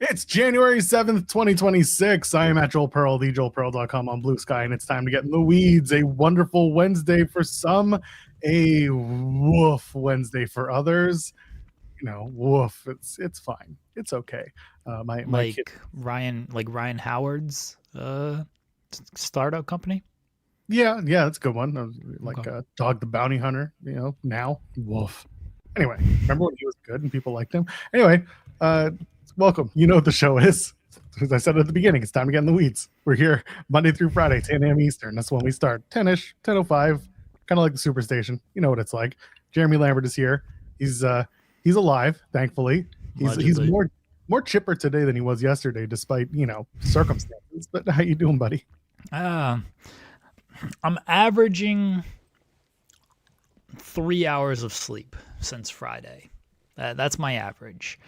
It's January 7th, 2026. I am at Joel Pearl, thejoelpearl.com on Blue Sky, and it's time to get in the weeds. A wonderful Wednesday for some, a woof Wednesday for others. You know, woof. It's fine. It's okay. My kid. Ryan Howard's startup company. Yeah, that's a good one. Like Okay. Dog the Bounty Hunter. Now woof. Anyway, remember when he was good and people liked him? Anyway, welcome. You know what the show is. As I said at the beginning, it's time to get in the weeds. We're here Monday through Friday, 10 a.m. Eastern. That's when we start. 10-ish, 10:05, kind of like the Superstation. You know what it's like. Jeremy Lambert is here. He's alive, thankfully. He's Allegedly. more chipper today than he was yesterday, despite circumstances. But how you doing, buddy? I'm averaging 3 hours of sleep since Friday. That's my average.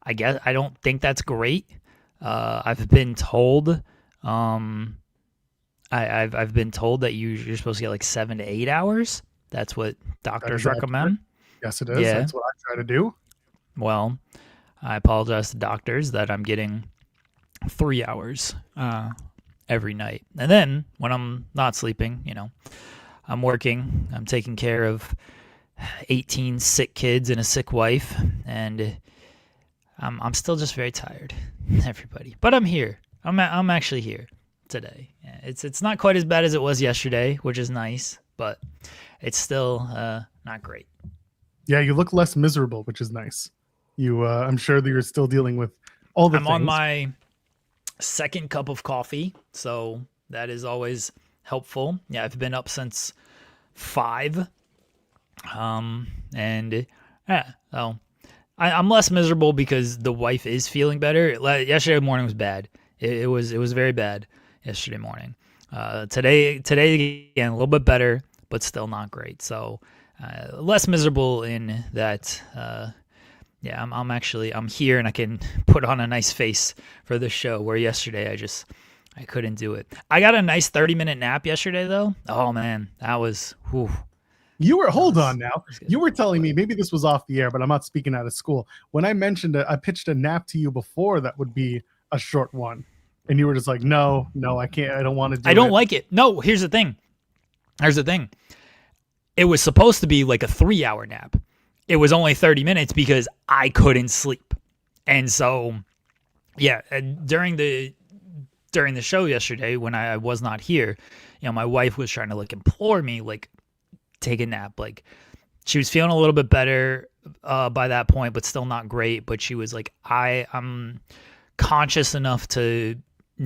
I guess I don't think that's great. I've been told, I've been told that you're supposed to get like 7 to 8 hours. That's what doctors recommend. Yes, it is. Yeah. That's what I try to do. Well, I apologize to doctors that I'm getting 3 hours every night. And then when I'm not sleeping, I'm working, I'm taking care of 18 sick kids and a sick wife, and I'm still just very tired, everybody. But I'm here. I'm actually here today. Yeah, it's not quite as bad as it was yesterday, which is nice, but it's still not great. Yeah, you look less miserable, which is nice. I'm sure that you're still dealing with all the I'm things. on my second cup of coffee, so that is always helpful. Yeah, I've been up since 5, and yeah, so I'm less miserable because the wife is feeling better. Yesterday morning was bad. It was very bad yesterday morning. Today again a little bit better, but still not great. So less miserable in that. Yeah, I'm here and I can put on a nice face for the show. Where yesterday I couldn't do it. I got a nice 30-minute nap yesterday though. Oh man, that was whew. Hold on now. You were telling me, maybe this was off the air, but I'm not speaking out of school. When I mentioned it, I pitched a nap to you before that would be a short one. And you were just like, no, I can't. I don't want to do it. I don't like it. No, here's the thing. It was supposed to be like a 3-hour nap. It was only 30 minutes because I couldn't sleep. And so, yeah, during the show yesterday when I was not here, my wife was trying to implore me, take a nap. She was feeling a little bit better by that point, but still not great. But she was like, I'm conscious enough to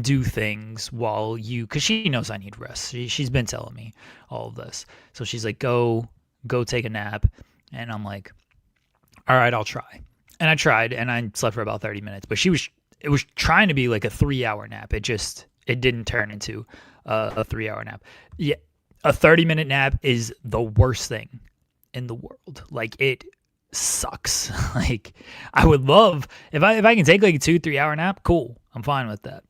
do things while because she knows I need rest. She's been telling me all of this. So she's like, go take a nap. And I'm like, all right, I'll try. And I tried, and I slept for about 30 minutes. But it was trying to be like a 3-hour nap. It didn't turn into a 3-hour nap. Yeah, a 30-minute nap is the worst thing in the world. It sucks. I would love if I can take a 2-3 hour nap. Cool, I'm fine with that.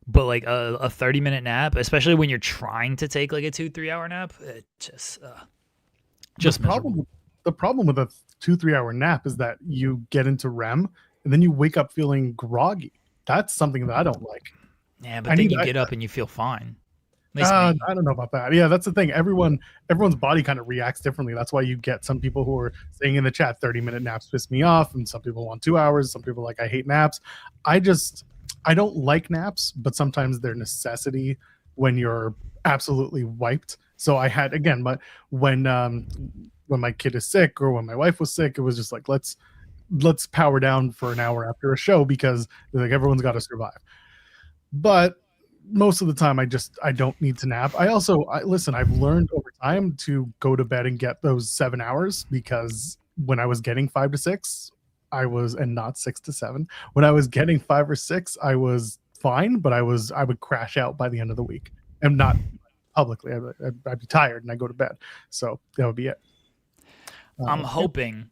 But a 30-minute nap, especially when you're trying to take a 2-3 hour nap, it just miserable. The problem with a 2-3 hour nap is that you get into REM and then you wake up feeling groggy. That's something that I don't like. Yeah, but then you get up and you feel fine. I don't know about that. Yeah, that's the thing. Everyone's body kind of reacts differently. That's why you get some people who are saying in the chat 30-minute naps piss me off, and some people want 2 hours. Some people I hate naps. I don't like naps, but sometimes they're necessity when you're absolutely wiped. So I had again, but when my kid is sick or when my wife was sick, it was just let's power down for an hour after a show because everyone's got to survive. But most of the time I don't need to nap. Listen, I've learned over time to go to bed and get those 7 hours, because when I was getting 5 to 6, and not 6 to 7, when I was getting 5 or 6, I was fine, but I would crash out by the end of the week. And not publicly. I'd be tired and I go to bed. So that would be it. I'm hoping.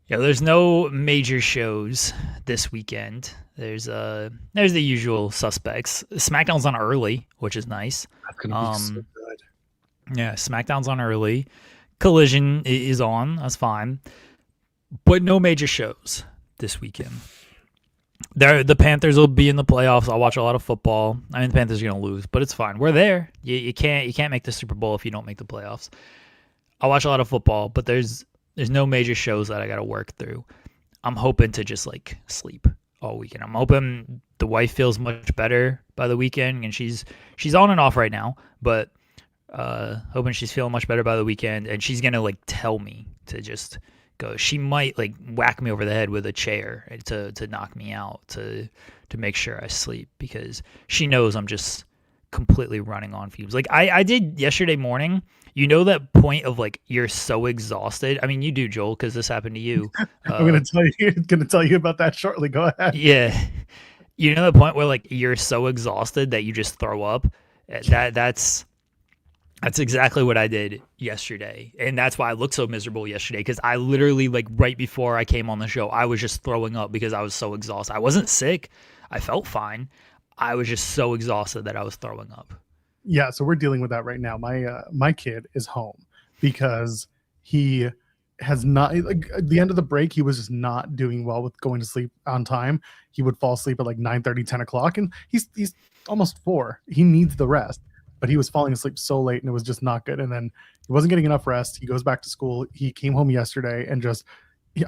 There's no major shows this weekend. There's the usual suspects. SmackDown's on early, which is nice. That's gonna be so good. Yeah, SmackDown's on early. Collision is on. That's fine. But no major shows. this weekend. The Panthers will be in the playoffs. I'll watch a lot of football. I mean, the Panthers are going to lose, but it's fine. We're there. You can't make the Super Bowl if you don't make the playoffs. I'll watch a lot of football, but there's no major shows that I got to work through. I'm hoping to just like sleep all weekend. I'm hoping the wife feels much better by the weekend, and she's on and off right now, but hoping she's feeling much better by the weekend, and she's gonna like tell me to just go. She might like whack me over the head with a chair to knock me out to make sure I sleep, because she knows I'm just completely running on fumes. Like I did yesterday morning. You know that point of like you're so exhausted. I mean, you do, Joel, because this happened to you. I'm gonna tell you about that shortly. Go ahead. Yeah, you know the point where like you're so exhausted that you just throw up. That's exactly what I did yesterday, and that's why I looked so miserable yesterday. Because I literally like right before I came on the show, I was just throwing up because I was so exhausted. I wasn't sick. I felt fine. I was just so exhausted that I was throwing up. Yeah, so we're dealing with that right now. My kid is home because he has not, like, at the end of the break, he was just not doing well with going to sleep on time. He would fall asleep at like 9:30, 10 o'clock, and he's almost 4. He needs the rest, but he was falling asleep so late, and it was just not good. And then he wasn't getting enough rest. He goes back to school. He came home yesterday and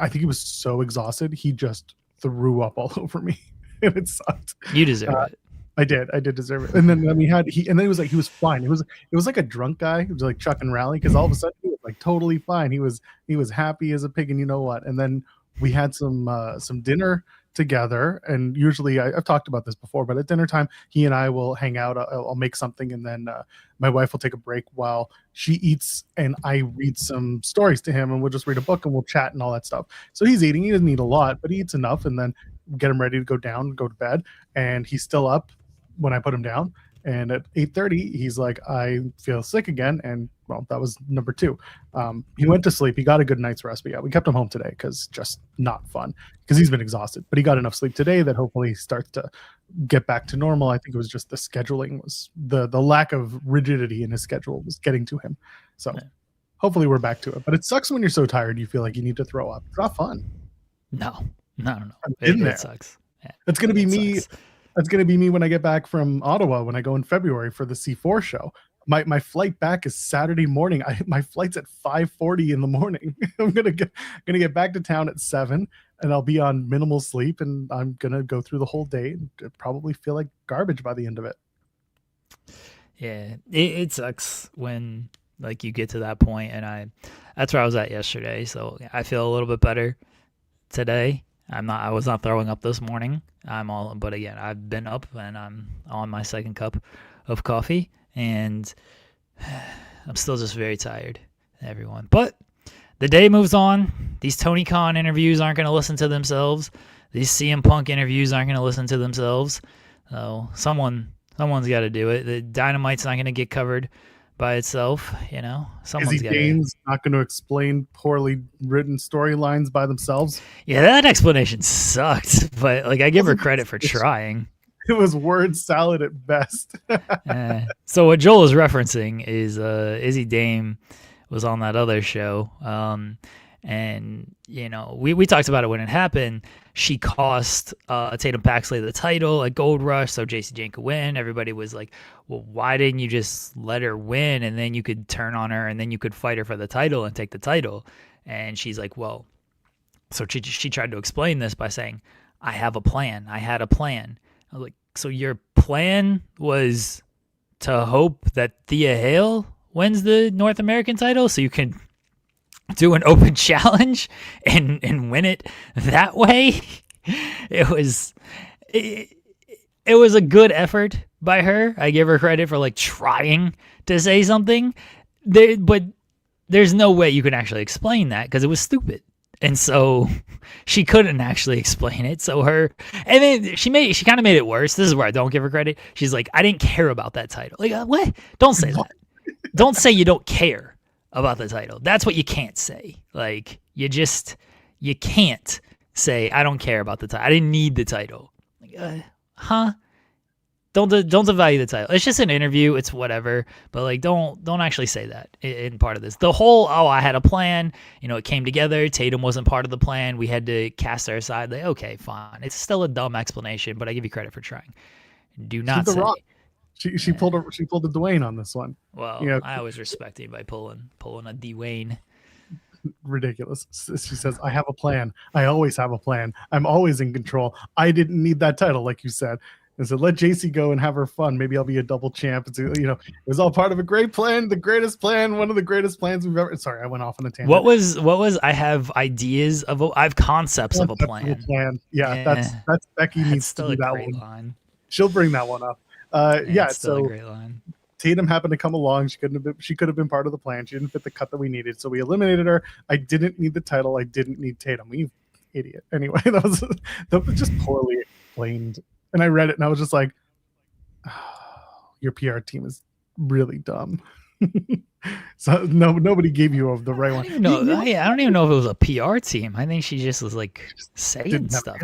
I think he was so exhausted, he just threw up all over me, and it sucked. You deserve it. I did deserve it. And then he was fine. It was like a drunk guy who was like Chuck and Rally, because all of a sudden he was like totally fine. He was happy as a pig, and you know what? And then we had some dinner together, and usually I've talked about this before, but at dinner time he and I will hang out. I'll make something, and then my wife will take a break while she eats, and I read some stories to him, and we'll just read a book and we'll chat and all that stuff. So he's eating. He doesn't eat a lot, but he eats enough, and then get him ready to go to bed, and he's still up when I put him down. And at 8:30 he's like, I feel sick again. And well, that was number 2. He went to sleep. He got a good night's rest, but yeah, we kept him home today because just not fun, because he's been exhausted, but he got enough sleep today that hopefully he starts to get back to normal. I think it was just the scheduling, was the lack of rigidity in his schedule was getting to him. So yeah, hopefully we're back to it, but it sucks when you're so tired you feel like you need to throw up. It's not fun. No. It sucks. Yeah. It's going to be me. That's going to be me when I get back from Ottawa, when I go in February for the C4 show. My flight back is Saturday morning. My flight's at 5:40 in the morning. I'm gonna get back to town at 7, and I'll be on minimal sleep, and I'm gonna go through the whole day and probably feel like garbage by the end of it. Yeah, it sucks when like you get to that point, and that's where I was at yesterday. So I feel a little bit better today. I was not throwing up this morning. But again, I've been up and I'm on my second cup of coffee, and I'm still just very tired, everyone. But the day moves on. These Tony Khan interviews aren't going to listen to themselves. These CM Punk interviews aren't going to listen to themselves. So someone's got to do it. The Dynamite's not going to get covered by itself, you know. Someone's got to. Not going to explain poorly written storylines by themselves. Yeah, that explanation sucked, but like I give her credit for trying. It was word salad at best. So what Joel is referencing is Izzy Dame was on that other show, and you know we talked about it when it happened. She cost Tatum Paxley the title at Gold Rush, so JC Jane could win. Everybody was like, well, why didn't you just let her win, and then you could turn on her, and then you could fight her for the title and take the title? And she's like, well, so she tried to explain this by saying, I have a plan. I had a plan. I was like, so your plan was to hope that Thea Hail wins the North American title so you can do an open challenge and win it that way? It was a good effort by her. I give her credit for like trying to say something there, but there's no way you can actually explain that because it was stupid. And so she couldn't actually explain it. So and then she kind of made it worse. This is where I don't give her credit. She's like, I didn't care about that title. Like, what? Don't say that. Don't say you don't care about the title. That's what you can't say. Like, you can't say, I don't care about the title. I didn't need the title. Like, huh? don't devalue the title. It's just an interview. It's whatever. But like, don't actually say that in part of this. The whole I had a plan. It came together. Tatum wasn't part of the plan. We had to cast her aside. Like, okay, fine. It's still a dumb explanation, but I give you credit for trying. Do not say. She pulled a Dwayne on this one. Well, I always respect you by pulling a Dwayne. Ridiculous. She says, I have a plan. I always have a plan. I'm always in control. I didn't need that title, like you said. And so let JC go and have her fun. Maybe I'll be a double champ. It's, it was all part of a great plan, the greatest plan, one of the greatest plans we've ever. Sorry, I went off on a tangent. What was? I have ideas of. I have concepts of a plan. Yeah, that's Becky needs to do that one. Line. She'll bring that one up. It's still a great line. Tatum happened to come along. She could have been part of the plan. She didn't fit the cut that we needed, so we eliminated her. I didn't need the title. I didn't need Tatum. You idiot. Anyway, that was just poorly explained. And I read it and I was just like, oh, your PR team is really dumb. So nobody gave you the right one. I don't even know if it was a PR team. I think she just was like saying stuff.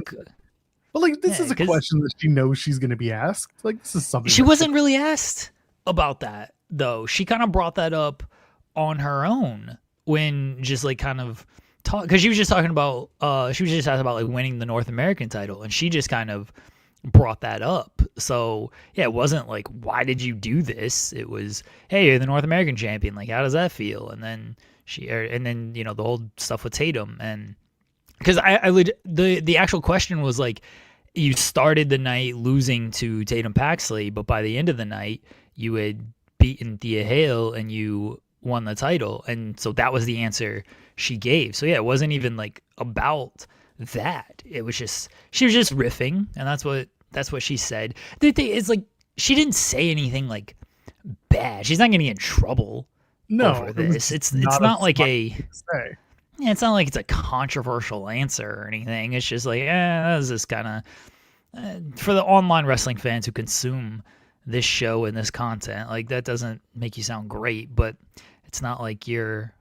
But like, this is a question that she knows she's going to be asked. Like, this is something she wasn't really asked about that, though. She kind of brought that up on her own when just like kind of talk, because she was just talking about like winning the North American title, and she just kind of brought that up. So yeah, it wasn't like, why did you do this? It was, hey, you're the North American champion. Like, how does that feel? And then the whole stuff with Tatum, and because the actual question was like, you started the night losing to Tatum Paxley, but by the end of the night, you had beaten Thea Hail and you won the title. And so that was the answer she gave. So yeah, it wasn't even like about that. It was just, she was just riffing, and that's what she said. The thing is, like, she didn't say anything like bad. She's not getting in trouble over this. It's not like it's not like it's a controversial answer or anything. It's just like, that was just kind of for the online wrestling fans who consume this show and this content. Like, that doesn't make you sound great, but it's not like you're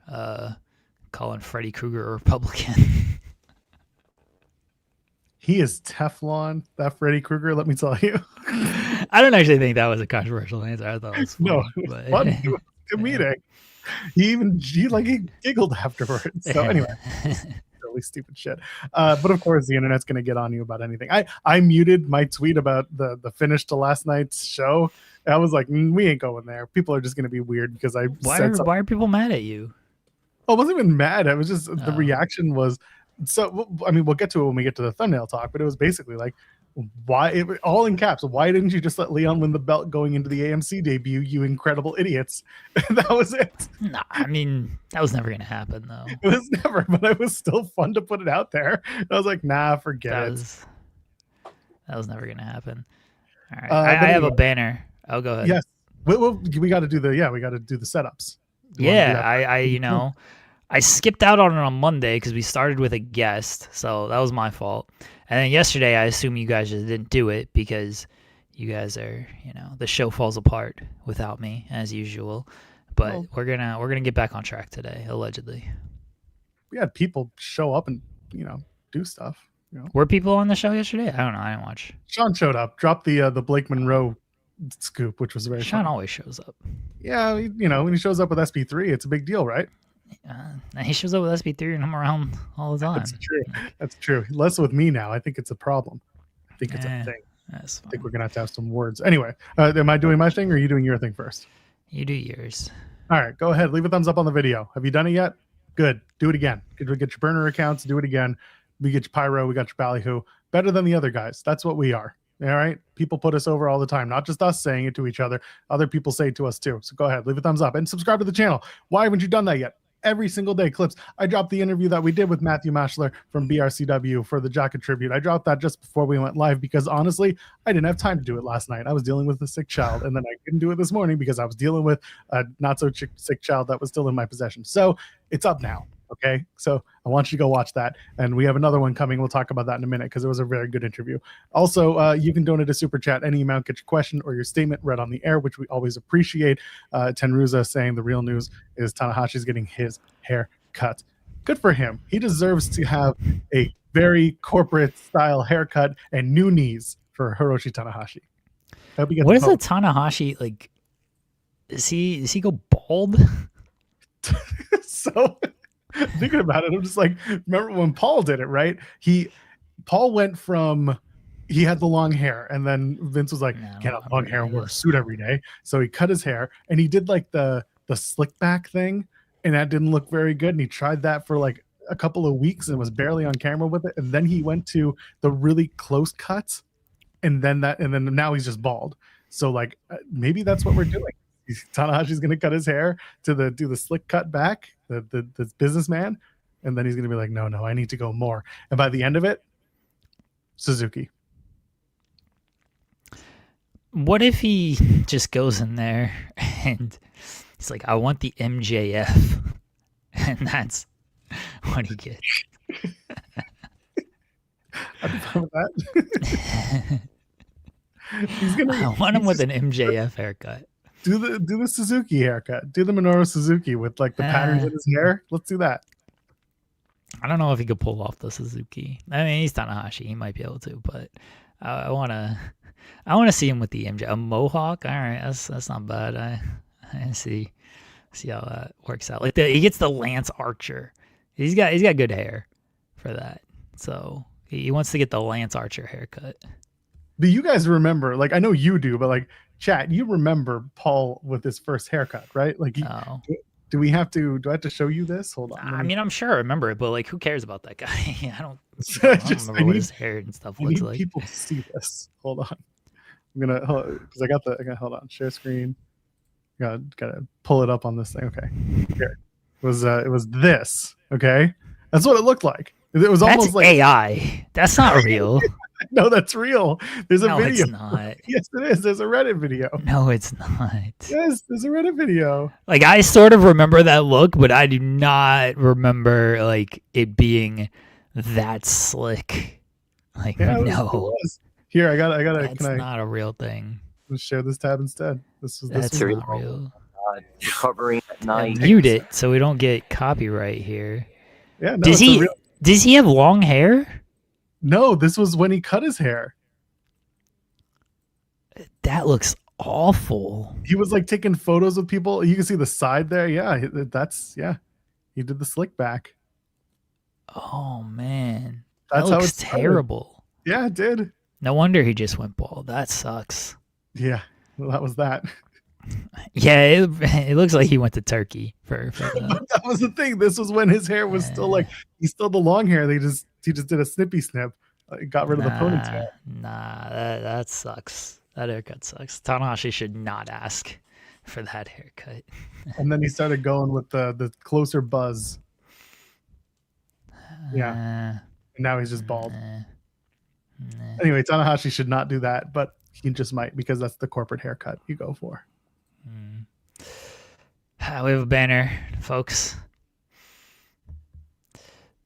calling Freddy Krueger a Republican. He is Teflon, that Freddy Krueger, let me tell you. I don't actually think that was a controversial answer. I thought it was funny. No, it was fun. It was comedic. He giggled afterwards. So anyway, really stupid shit. But of course, the internet's going to get on you about anything. I muted my tweet about the finish to last night's show. I was like, we ain't going there. People are just going to be weird because why are people mad at you? I wasn't even mad. I was just the reaction was. So, I mean, we'll get to it when we get to the thumbnail talk, but it was basically like, all in caps, why didn't you just let Leon win the belt going into the AMC debut, you incredible idiots? That was it. Nah, I mean, that was never going to happen, though. It was never, but it was still fun to put it out there. I was like, nah, forget it. That was never going to happen. All right, I have a banner. Oh, go ahead. Yes. We got to do the setups. I skipped out on it on Monday because we started with a guest, so that was my fault. And then yesterday, I assume you guys just didn't do it because you guys are, the show falls apart without me as usual. But we're gonna get back on track today, allegedly. We had people show up and do stuff. Were people on the show yesterday? I don't know. I didn't watch. Sean showed up, dropped the Blake Monroe scoop, which was very. Sean fun. Always shows up. Yeah, when he shows up with SP3, it's a big deal, right? He shows up with SP3 and I'm around all the time. That's true. Less with me now. I think it's a problem. I think it's a thing. That's fine. I think we're gonna have to have some words. Anyway, am I doing my thing or are you doing your thing first? You do yours. All right, go ahead. Leave a thumbs up on the video. Have you done it yet? Good. Do it again. Get your burner accounts. Do it again. We get your pyro. We got your ballyhoo. Better than the other guys. That's what we are. All right. People put us over all the time. Not just us saying it to each other. Other people say it to us too. So go ahead. Leave a thumbs up and subscribe to the channel. Why haven't you done that yet? Every single day clips. I dropped the interview that we did with Matthew Mashler from BRCW for the Jacket Tribute. I dropped that just before we went live because honestly, I didn't have time to do it last night. I was dealing with a sick child, and then I couldn't do it this morning because I was dealing with a not so sick child that was still in my possession. So it's up now. Okay, so I want you to go watch that. And we have another one coming. We'll talk about that in a minute because it was a very good interview. Also, you can donate a super chat any amount, get your question or your statement read on the air, which we always appreciate. Tenruza saying the real news is Tanahashi's getting his hair cut. Good for him. He deserves to have a very corporate style haircut and new knees for Hiroshi Tanahashi. I hope he gets What is both. a Tanahashi like? Does he go bald? So thinking about it, I'm just like, remember when Paul did it, right? Paul went from he had the long hair, and then Vince was like, No, I "Get don't a long remember hair and any wear of a this. suit every day." So he cut his hair, and he did like the slick back thing, and that didn't look very good. And he tried that for like a couple of weeks and was barely on camera with it. And then he went to the really close cuts, and then now he's just bald. So like maybe that's what we're doing. Tanahashi's gonna cut his hair to do the slick cut back, the businessman, and then he's gonna be like, no, I need to go more. And by the end of it, Suzuki. What if he just goes in there and he's like, I want the MJF, and that's what he gets. I'd be fine with that. He's gonna. I want him with an MJF haircut. Do the Suzuki haircut. Do the Minoru Suzuki with like the patterns in his hair. Let's do that. I don't know if he could pull off the Suzuki. I mean, he's Tanahashi. He might be able to, but I want to see him with the MJ. A mohawk. All right, that's not bad. I see how that works out. Like he gets the Lance Archer. He's got good hair for that. So he wants to get the Lance Archer haircut. Do you guys remember? Like I know you do, but like chat, you remember Paul with his first haircut, right? Like do I have to show you this? Hold on. I mean, I'm sure I remember it, but like, who cares about that guy? I don't remember what his hair and stuff looks like. People see this. Hold on. I'm gonna because I got hold on. Share screen. Gotta pull it up on this thing. Okay. Here. It was this. Okay. That's what it looked like. It was almost like AI. That's not real. No, that's real. There's a video. It's not. Yes, it is. There's a Reddit video. No, it's not. Yes, there's a Reddit video. Like I sort of remember that look, but I do not remember like it being that slick. Like no. Here, I got. That's not a real thing. Let's share this tab instead. That's not real. Covering at night. Mute it so we don't get copyright here. Yeah. No, does he have long hair? No, this was when he cut his hair. That looks awful. He was like taking photos of people. You can see the side there. Yeah, he did the slick back. Oh man, that looks terrible. Yeah, it did. No wonder he just went bald. That sucks. Yeah, well, that was that. Yeah, it looks like he went to Turkey for that. That was the thing. This was when his hair was still like he's still the long hair. He just did a snippy snip. Got rid of the ponytail. Nah, that sucks. That haircut sucks. Tanahashi should not ask for that haircut. And then he started going with the closer buzz. Yeah. And now he's just bald. Anyway, Tanahashi should not do that, but he just might because that's the corporate haircut you go for. We have a banner, folks.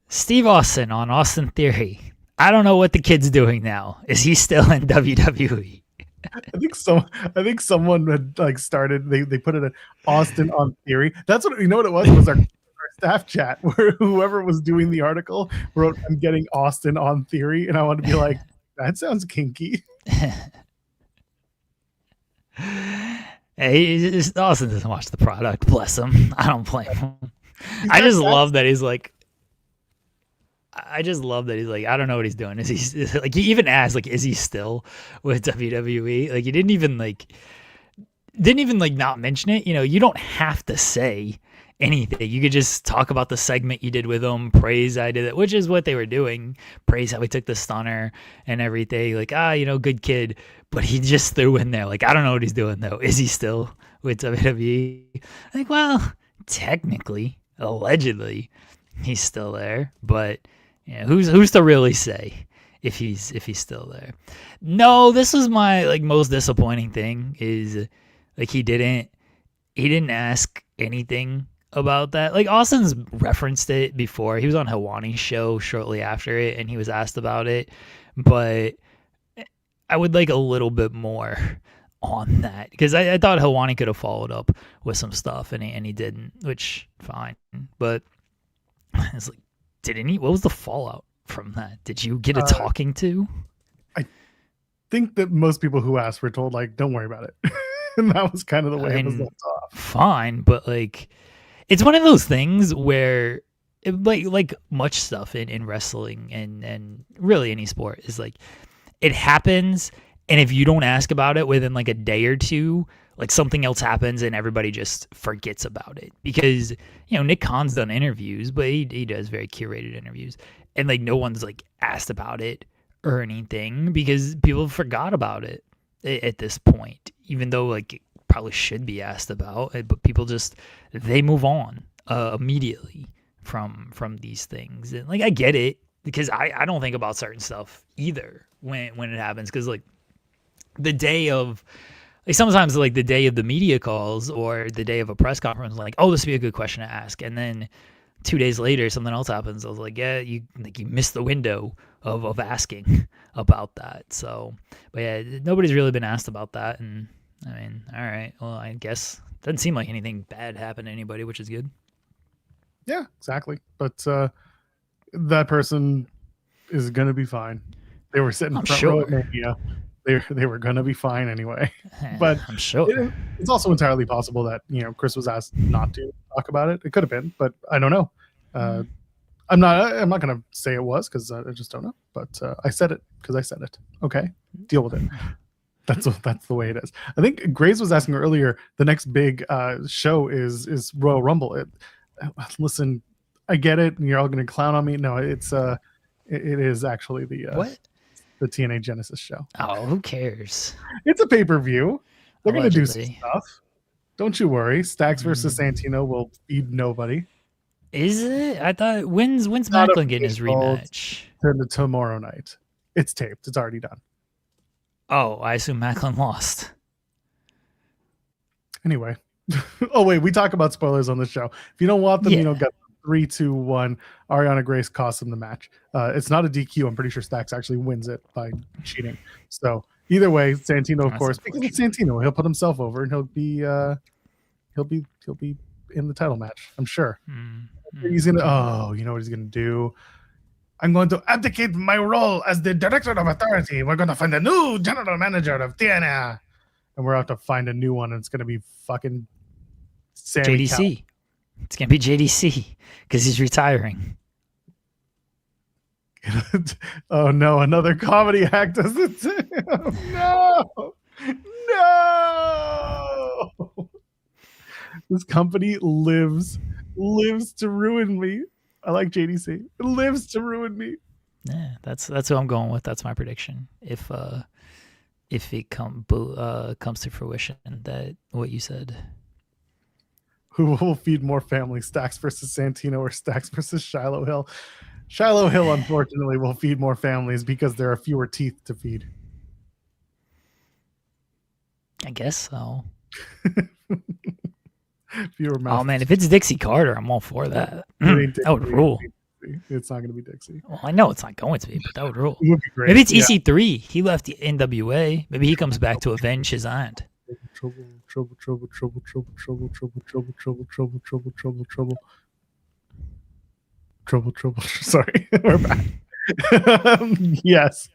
Steve Austin on Austin Theory. I don't know what the kid's doing now. Is he still in WWE? I think someone had like started. They put it in Austin on Theory. That's what what it was. It was our staff chat where whoever was doing the article wrote, "I'm getting Austin on Theory," and I wanted to be like, that sounds kinky. Hey, Austin doesn't watch the product. Bless him. I don't blame him. I just love that he's like. I don't know what he's doing. Is he like? He even asked like, is he still with WWE? Like, he didn't even not mention it. You know, you don't have to say anything. You could just talk about the segment you did with him, praise I did it, which is what they were doing. Praise how he took the stunner and everything. Like, good kid. But he just threw in there, like, I don't know what he's doing though. Is he still with WWE? Like, well, technically, allegedly, he's still there. But yeah, who's to really say if he's still there? No, this was my like most disappointing thing is like he didn't ask anything about that. Like Austin's referenced it before. He was on Hawani's show shortly after it, and he was asked about it. But I would like a little bit more on that because I thought Hawani could have followed up with some stuff, and he didn't, which fine. But it's like, what was the fallout from that? Did you get a talking to? think that most people who asked were told, like, don't worry about it. And that was kind of the way it was left off. Fine, but like, it's one of those things where, like much stuff in wrestling and really any sport is like, it happens, and if you don't ask about it within like a day or two, like something else happens and everybody just forgets about it. Because, you know, Nick Khan's done interviews, but he does very curated interviews, and like no one's like asked about it or anything because people forgot about it at this point, even though like it probably should be asked about, but people just, they move on immediately from these things. And like, I get it, because I don't think about certain stuff either when it happens, because like the day of, like sometimes like the day of the media calls or the day of a press conference, like, oh, this would be a good question to ask, and then 2 days later something else happens. I was like, yeah, you missed the window of asking about that. So, but yeah, nobody's really been asked about that, and I mean, all right, well, I guess doesn't seem like anything bad happened to anybody, which is good. Yeah, exactly. But that person is gonna be fine. They were sitting front row at Mania. They were gonna be fine anyway. But I'm sure it's also entirely possible that, you know, Chris was asked not to talk about it. It could have been, but I don't know. I'm not gonna say it was, because I just don't know. But I said it because I said it. Okay, deal with it. That's the way it is. I think Graves was asking earlier. The next big show is Royal Rumble. Listen, I get it. You're all going to clown on me. No, it is actually the TNA Genesis show. Oh, who cares? It's a pay-per-view. They're going to do some stuff. Don't you worry. Stacks versus Santino will feed nobody. Is it? I thought, when's Macklin getting his rematch? Tomorrow night. It's taped. It's already done. Oh, I assume Macklin lost. Anyway. Oh, wait. We talk about spoilers on the show. If you don't want them, you know, get 3, 2, 1. Ariana Grace costs him the match. It's not a DQ. I'm pretty sure Stacks actually wins it by cheating. So either way, Santino, of course, because it's Santino, he'll put himself over and he'll be in the title match, I'm sure. He's gonna, you know what he's gonna do? I'm going to abdicate my role as the director of authority. We're going to find a new general manager of TNA. And we're out to find a new one, and it's going to be fucking Sammy JDC. It's going to be JDC because he's retiring. Oh, no. Another comedy act. No. This company lives to ruin me. I like JDC. It lives to ruin me. Yeah, that's who I'm going with. That's my prediction. If it comes to fruition, that what you said. Who will feed more families, Stacks versus Santino or Stacks versus Shiloh Hill? Shiloh Hill, unfortunately, will feed more families because there are fewer teeth to feed. I guess so. Oh man, if it's Dixie Carter, I'm all for that. That would rule. It's not going to be Dixie. Well, I know it's not going to be, but that would rule. It would be great. Maybe it's EC3. He left the NWA. Maybe he comes back to avenge his aunt. Trouble. Sorry, we're back. Yes,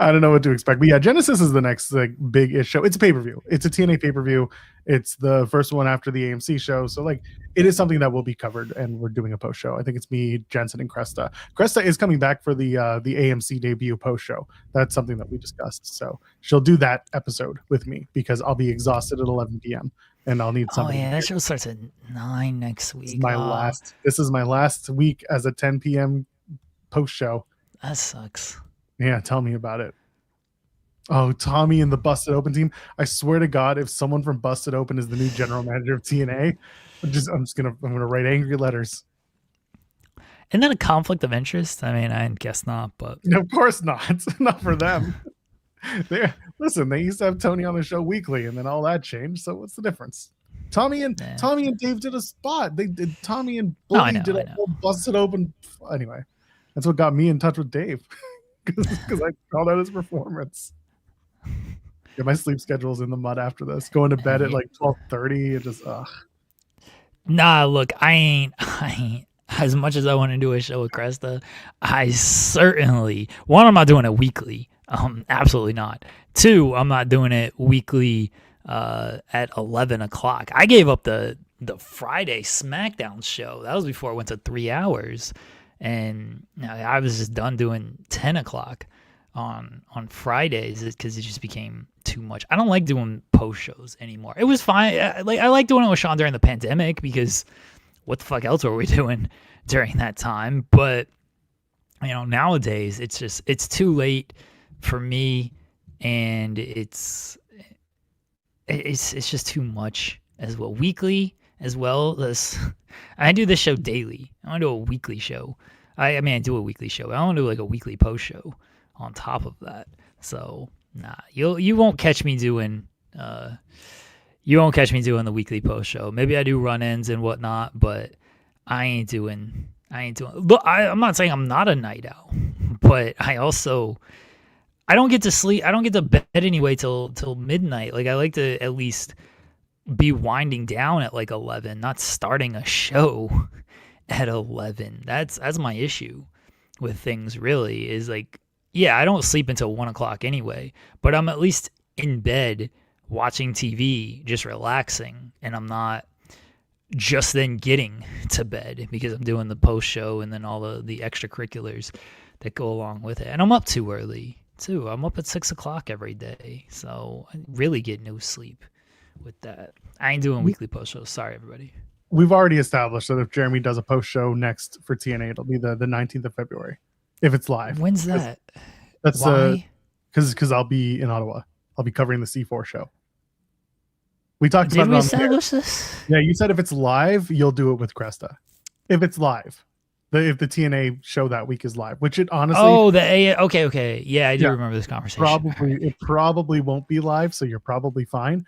I don't know what to expect, but yeah, Genesis is the next like big-ish show. It's a pay-per-view. It's a TNA pay-per-view. It's the first one after the AMC show, so like it is something that will be covered, and we're doing a post show. I think it's me, Jensen, and Cresta. Cresta is coming back for the AMC debut post show. That's something that we discussed. So she'll do that episode with me because I'll be exhausted at 11 p.m. and I'll need something. Oh yeah, that show starts at 9 next week. This is my last week as a 10 p.m. post show. That sucks. Yeah, tell me about it. Oh, Tommy and the Busted Open team. I swear to God, if someone from Busted Open is the new general manager of TNA, I'm gonna write angry letters. Isn't that a conflict of interest? I mean, I guess not, but no, of course not. Not for them. They used to have Tony on the show weekly, and then all that changed. So what's the difference? Tommy and Dave did a spot. They did. Tommy and Bully did a whole Busted Open. Anyway. That's what got me in touch with Dave because I called out his performance. Yeah, my sleep schedule's in the mud after this. Going to bed at like 12:30 and just Nah, look, I as much as I want to do a show with Cresta, I certainly, one, I'm not doing it weekly. Absolutely not. Two, I'm not doing it weekly at 11 o'clock. I gave up the Friday SmackDown show. That was before it went to 3 hours. And I was just done doing 10 o'clock on Fridays because it just became too much. I don't like doing post shows anymore. It was fine. I like doing it with Sean during the pandemic because what the fuck else were we doing during that time? But nowadays it's too late for me, and it's just too much as well. Weekly as well as I do this show daily. I want to do a weekly show. I do a weekly show. I want to do like a weekly post show on top of that. So you won't catch me doing the weekly post show. Maybe I do run-ins and whatnot, but I ain't doing. Look, I'm not saying I'm not a night owl, but I don't get to sleep. I don't get to bed anyway till midnight. Like, I like to at least be winding down at like 11, not starting a show at 11. That's my issue with things, really, is like, yeah, I don't sleep until 1 o'clock anyway, but I'm at least in bed watching TV, just relaxing, and I'm not just then getting to bed because I'm doing the post show and then all the extracurriculars that go along with it. And I'm up too early too. I'm up at 6 o'clock every day, so I really get no sleep with that. I ain't doing weekly post shows. Sorry, everybody. We've already established that if Jeremy does a post show next for TNA, it'll be the 19th of February if it's live. When's that? That's Why? Because I'll be in Ottawa. I'll be covering the C4 show. We talked Did about we it on establish this? Yeah, you said if it's live, you'll do it with Cresta. If it's live, if the TNA show that week is live, which it honestly. Oh, okay. Yeah, I do remember this conversation. It probably won't be live, so you're probably fine.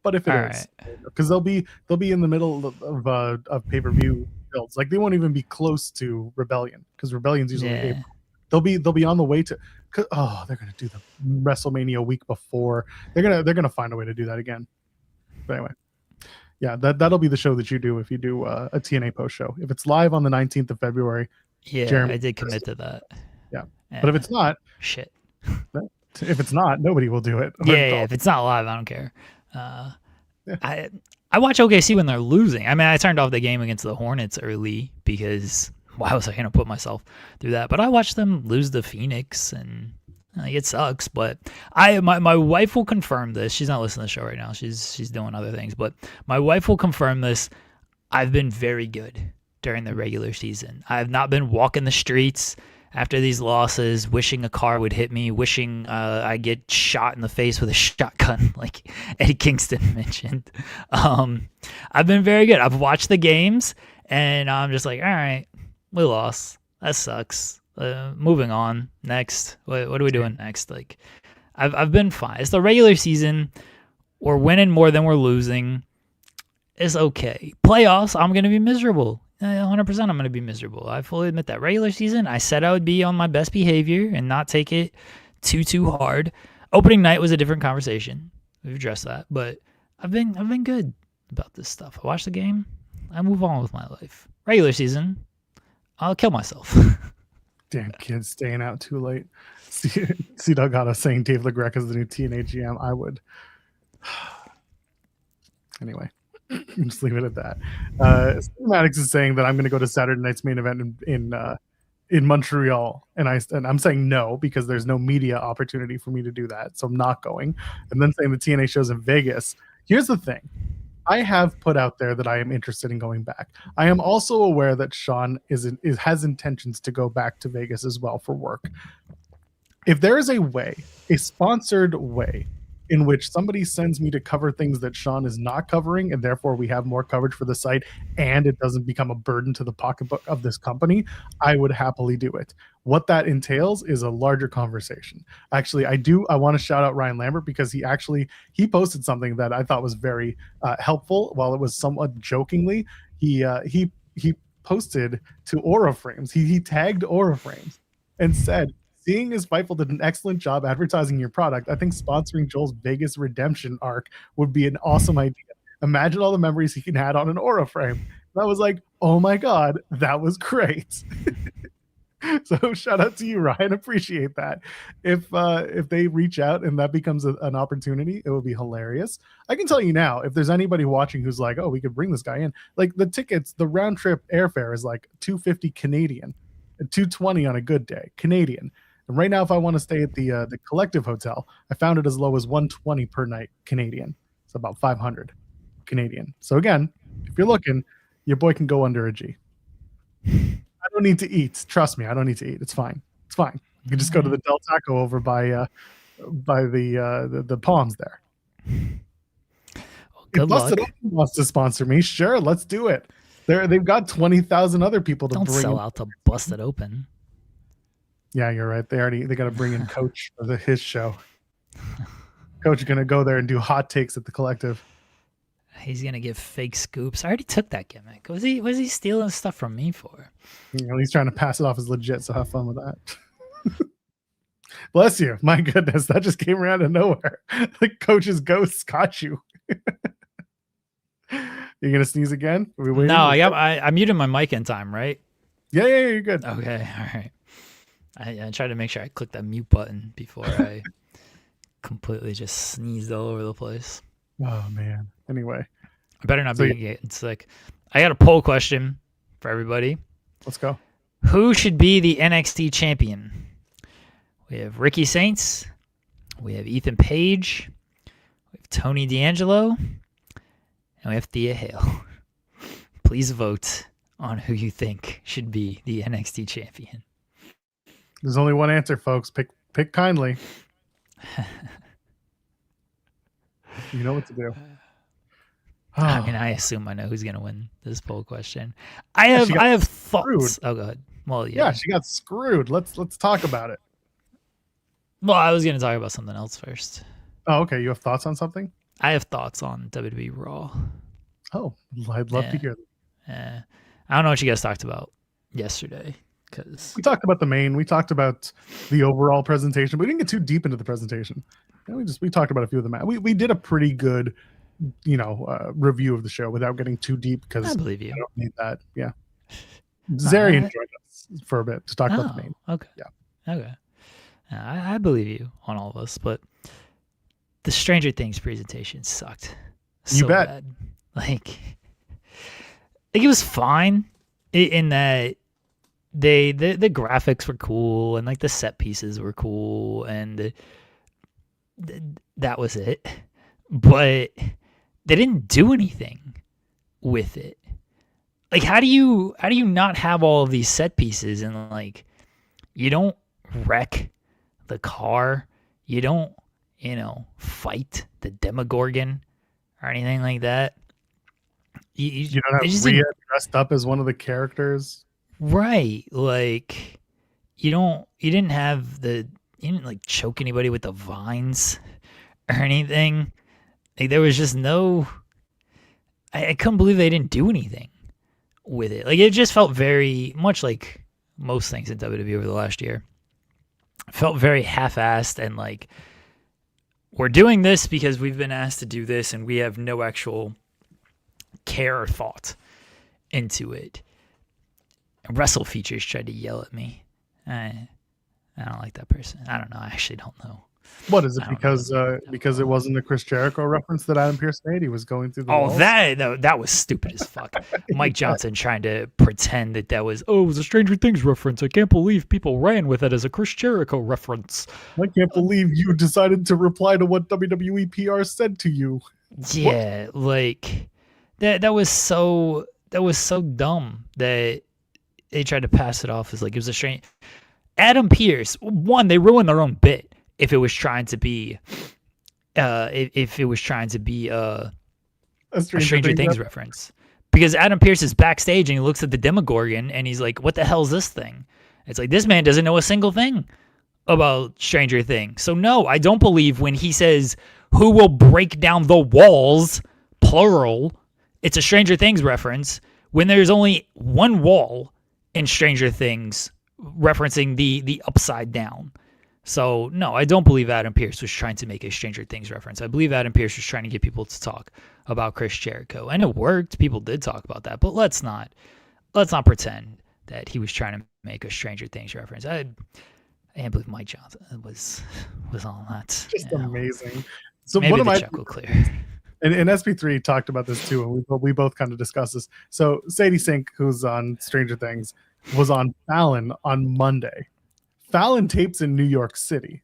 But if it is, because they'll be in the middle of pay-per-view builds, like they won't even be close to Rebellion, because Rebellion's usually April. They'll be on the way to. They're gonna do the WrestleMania week before. They're gonna find a way to do that again. But anyway, yeah, that'll be the show that you do if you do a TNA post show. If it's live on the 19th of February, Jeremy, I did commit to that. Yeah, but if it's not, shit. If it's not, nobody will do it. Yeah, if it's not live, I don't care. I watch OKC when they're losing. I turned off the game against the Hornets early because why was I going to put myself through that? But I watched them lose to Phoenix, and it sucks. But my wife will confirm this. She's not listening to the show right now. She's doing other things. But my wife will confirm this. I've been very good during the regular season. I've not been walking the streets after these losses, wishing a car would hit me, wishing I get shot in the face with a shotgun, like Eddie Kingston mentioned. I've been very good. I've watched the games, and I'm just like, all right, we lost. That sucks. Moving on. Next. What are we doing next? Like, I've been fine. It's the regular season. We're winning more than we're losing. It's okay. Playoffs, I'm going to be miserable. 100% I'm going to be miserable. I fully admit that. Regular season, I said I would be on my best behavior and not take it too hard. Opening night was a different conversation. We've addressed that, but I've been good about this stuff. I watch the game, I move on with my life. Regular season, I'll kill myself. Damn kids staying out too late. See Delgado saying Dave LaGreca is the new TNA GM. I would. Anyway. Just leave it at that. Maddox is saying that I'm going to go to Saturday night's main event in Montreal, and I'm saying no because there's no media opportunity for me to do that, so I'm not going. And then saying the TNA shows in Vegas. Here's the thing: I have put out there that I am interested in going back. I am also aware that Sean has intentions to go back to Vegas as well for work. If there is a sponsored way, in which somebody sends me to cover things that Sean is not covering, and therefore we have more coverage for the site, and it doesn't become a burden to the pocketbook of this company, I would happily do it. What that entails is a larger conversation. Actually, I want to shout out Ryan Lambert because he posted something that I thought was very helpful. While it was somewhat jokingly, he posted to Aura Frames. He tagged Aura Frames and said, "Seeing as Fightful did an excellent job advertising your product, I think sponsoring Joel's Vegas redemption arc would be an awesome idea. Imagine all the memories he can add on an Aura frame." And I was like, oh my God, that was great. So shout out to you, Ryan. Appreciate that. If they reach out and that becomes an opportunity, it will be hilarious. I can tell you now, if there's anybody watching who's like, oh, we could bring this guy in, like the tickets, the round trip airfare is like $250 Canadian, and $220 on a good day Canadian. And right now, if I want to stay at the Collective Hotel, I found it as low as $120 per night Canadian. It's about $500 Canadian. So again, if you're looking, your boy can go under a G. I don't need to eat. Trust me, I don't need to eat. It's fine. It's fine. You can just go to the Del Taco over by the Palms there. Well, good luck. Busted Open wants to sponsor me. Sure, let's do it. They've got 20,000 other people to Don't bring. sell out to Busted Open. Yeah, you're right. They got to bring in Coach for his show. Coach is gonna go there and do hot takes at the Collective. He's gonna give fake scoops. I already took that gimmick. Was he stealing stuff from me for? You know, he's trying to pass it off as legit, so have fun with that. Bless you. My goodness, that just came out of nowhere. The Coach's ghost got you. You're gonna sneeze again? Are we waiting? No, I muted my mic in time, right? Yeah, you're good. Okay, all right. I tried to make sure I clicked that mute button before I completely just sneezed all over the place. Oh man. Anyway, I better not be getting sick. I got a poll question for everybody. Let's go. Who should be the NXT champion? We have Ricky Saints. We have Ethan Page. We have Tony D'Angelo. And we have Thea Hail. Please vote on who you think should be the NXT champion. There's only one answer, folks. Pick kindly. You know what to do. I mean, I assume I know who's gonna win this poll question. I have thoughts. Oh, go ahead. Well, yeah, she got screwed. Let's talk about it. Well, I was gonna talk about something else first. Oh, okay. You have thoughts on something? I have thoughts on WWE Raw. Oh, I'd love to hear them. I don't know what you guys talked about yesterday. Because we talked about the main, we talked about the overall presentation, but we didn't get too deep into the presentation. We talked about a few of them. We did a pretty good, review of the show without getting too deep because I believe you. I don't need that. Yeah, Zeri enjoyed us for a bit to talk about the main. Okay. Yeah. Okay. I believe you on all of us, but the Stranger Things presentation sucked. You bet. Bad. Like it was fine in that. The graphics were cool and like the set pieces were cool and that was it, but they didn't do anything with it. Like how do you not have all of these set pieces and like you don't wreck the car, you don't fight the Demogorgon or anything like that. You don't have Rhea dressed up as one of the characters. Right, like you didn't like choke anybody with the vines or anything. Like there was just no. I couldn't believe they didn't do anything with it. Like it just felt very much like most things in WWE over the last year. It felt very half-assed and like we're doing this because we've been asked to do this and we have no actual care or thought into it. Wrestle Features tried to yell at me. I don't like that person. I don't know. I actually don't know. What is it? Because it wasn't a Chris Jericho reference that Adam Pearce made. He was going through the walls? that was stupid as fuck. Mike Johnson trying to pretend that was it was a Stranger Things reference. I can't believe people ran with it as a Chris Jericho reference. I can't believe you decided to reply to what WWE PR said to you. Yeah, what? Like that was so dumb that they tried to pass it off as like it was a strange. Adam Pearce, one, they ruined their own bit if it was trying to be, a Stranger Things reference. Because Adam Pearce is backstage and he looks at the Demogorgon and he's like, "What the hell is this thing?" It's like this man doesn't know a single thing about Stranger Things. So no, I don't believe when he says, "Who will break down the walls?" plural. It's a Stranger Things reference when there's only one wall in Stranger Things referencing the upside down. So no, I don't believe Adam Pearce was trying to make a Stranger Things reference. I believe Adam Pearce was trying to get people to talk about Chris Jericho, and it worked. People did talk about that, but let's not let's not pretend that he was trying to make a Stranger Things reference. I can't believe Mike Johnson was on that. Just amazing. So maybe one of the my chuckle clear. and SP3 talked about this too, and we both kind of discussed this. So Sadie Sink, who's on Stranger Things, was on Fallon on Monday. Fallon tapes in New York City.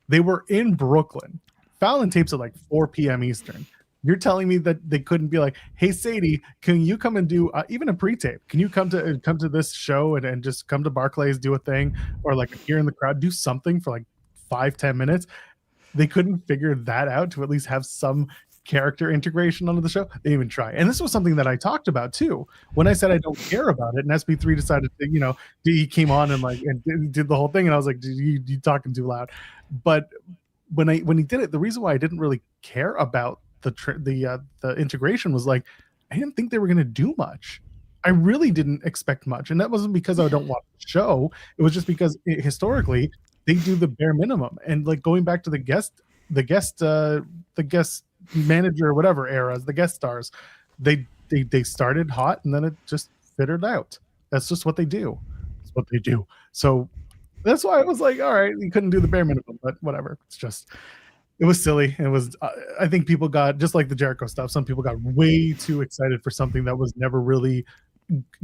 They were in Brooklyn. Fallon tapes at like 4 p.m. Eastern. You're telling me that they couldn't be like, hey, Sadie, can you come and do even a pre-tape? Can you come to this show and just come to Barclays, do a thing, or like here in the crowd, do something for like 5-10 minutes? They couldn't figure that out to at least have some character integration onto the show. They didn't even try. And this was something that I talked about too when I said I don't care about it. And SP3 decided to, he came on and did the whole thing, and I was like, you talking too loud. But when he did it, the reason why I didn't really care about the integration was like, I didn't think they were going to do much. I really didn't expect much, and that wasn't because I don't watch the show. It was just because historically they do the bare minimum. And like going back to the guest manager or whatever eras, the guest stars, they started hot and then it just fittered out. That's just what they do. That's what they do. So that's why I was like, all right, you couldn't do the bare minimum, but whatever. It was silly. It was, I think people got, just like the Jericho stuff, some people got way too excited for something that was never really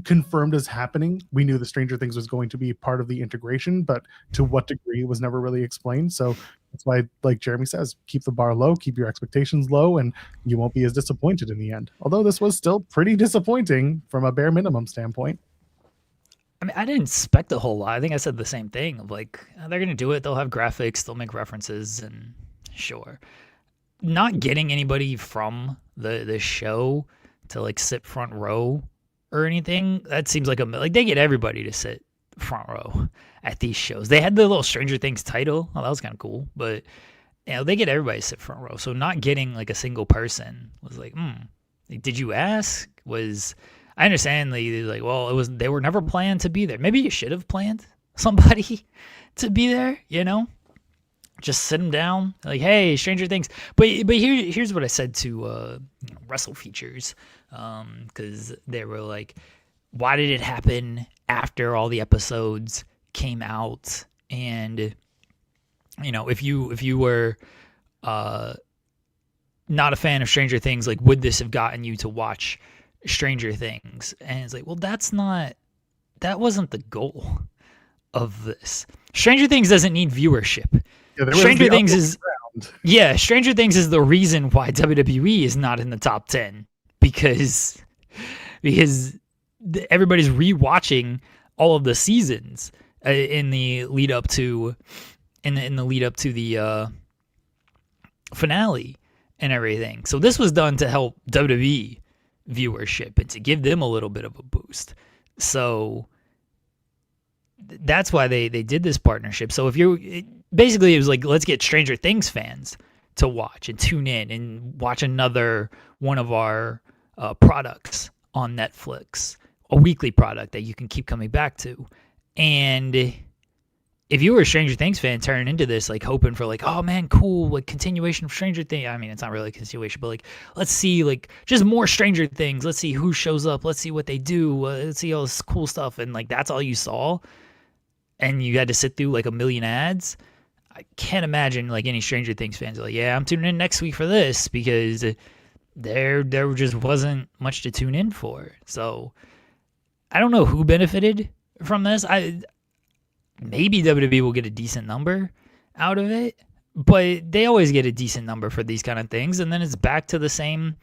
confirmed as happening. We knew the Stranger Things was going to be part of the integration, but to what degree was never really explained. So that's why, like Jeremy says, keep the bar low, keep your expectations low, and you won't be as disappointed in the end. Although this was still pretty disappointing from a bare minimum standpoint. I mean, I didn't expect a whole lot. I think I said the same thing of like, they're going to do it. They'll have graphics, they'll make references, and sure. Not getting anybody from the show to like sit front row or anything, that seems like they get everybody to sit front row at these shows. They had the little Stranger Things title. Oh, that was kind of cool. But they get everybody to sit front row. So not getting like a single person was like, did you ask? I understand like, well, they were never planned to be there. Maybe you should have planned somebody to be there, just sit them down like, hey, Stranger Things. But here's what I said to Wrestle Features, because they were like, why did it happen after all the episodes came out? And if you were not a fan of Stranger Things, like, would this have gotten you to watch Stranger Things? And it's like, well, that wasn't the goal of this. Stranger Things doesn't need viewership. Yeah, Stranger Things is the reason why WWE is not in the top 10, because everybody's rewatching all of the seasons in the lead up to the finale and everything. So this was done to help WWE viewership and to give them a little bit of a boost. So that's why they did this partnership. So basically it was like, let's get Stranger Things fans to watch and tune in and watch another one of our products on Netflix, a weekly product that you can keep coming back to. And if you were a Stranger Things fan turning into this, like hoping for like, oh man, cool, like continuation of Stranger Things. I mean, it's not really a continuation, but like, let's see like just more Stranger Things. Let's see who shows up. Let's see what they do. Let's see all this cool stuff. And like, that's all you saw. And you had to sit through like a million ads. I can't imagine like any Stranger Things fans are like, yeah, I'm tuning in next week for this, because there just wasn't much to tune in for. So I don't know who benefited from this. Maybe WWE will get a decent number out of it, but they always get a decent number for these kind of things, and then it's back to the same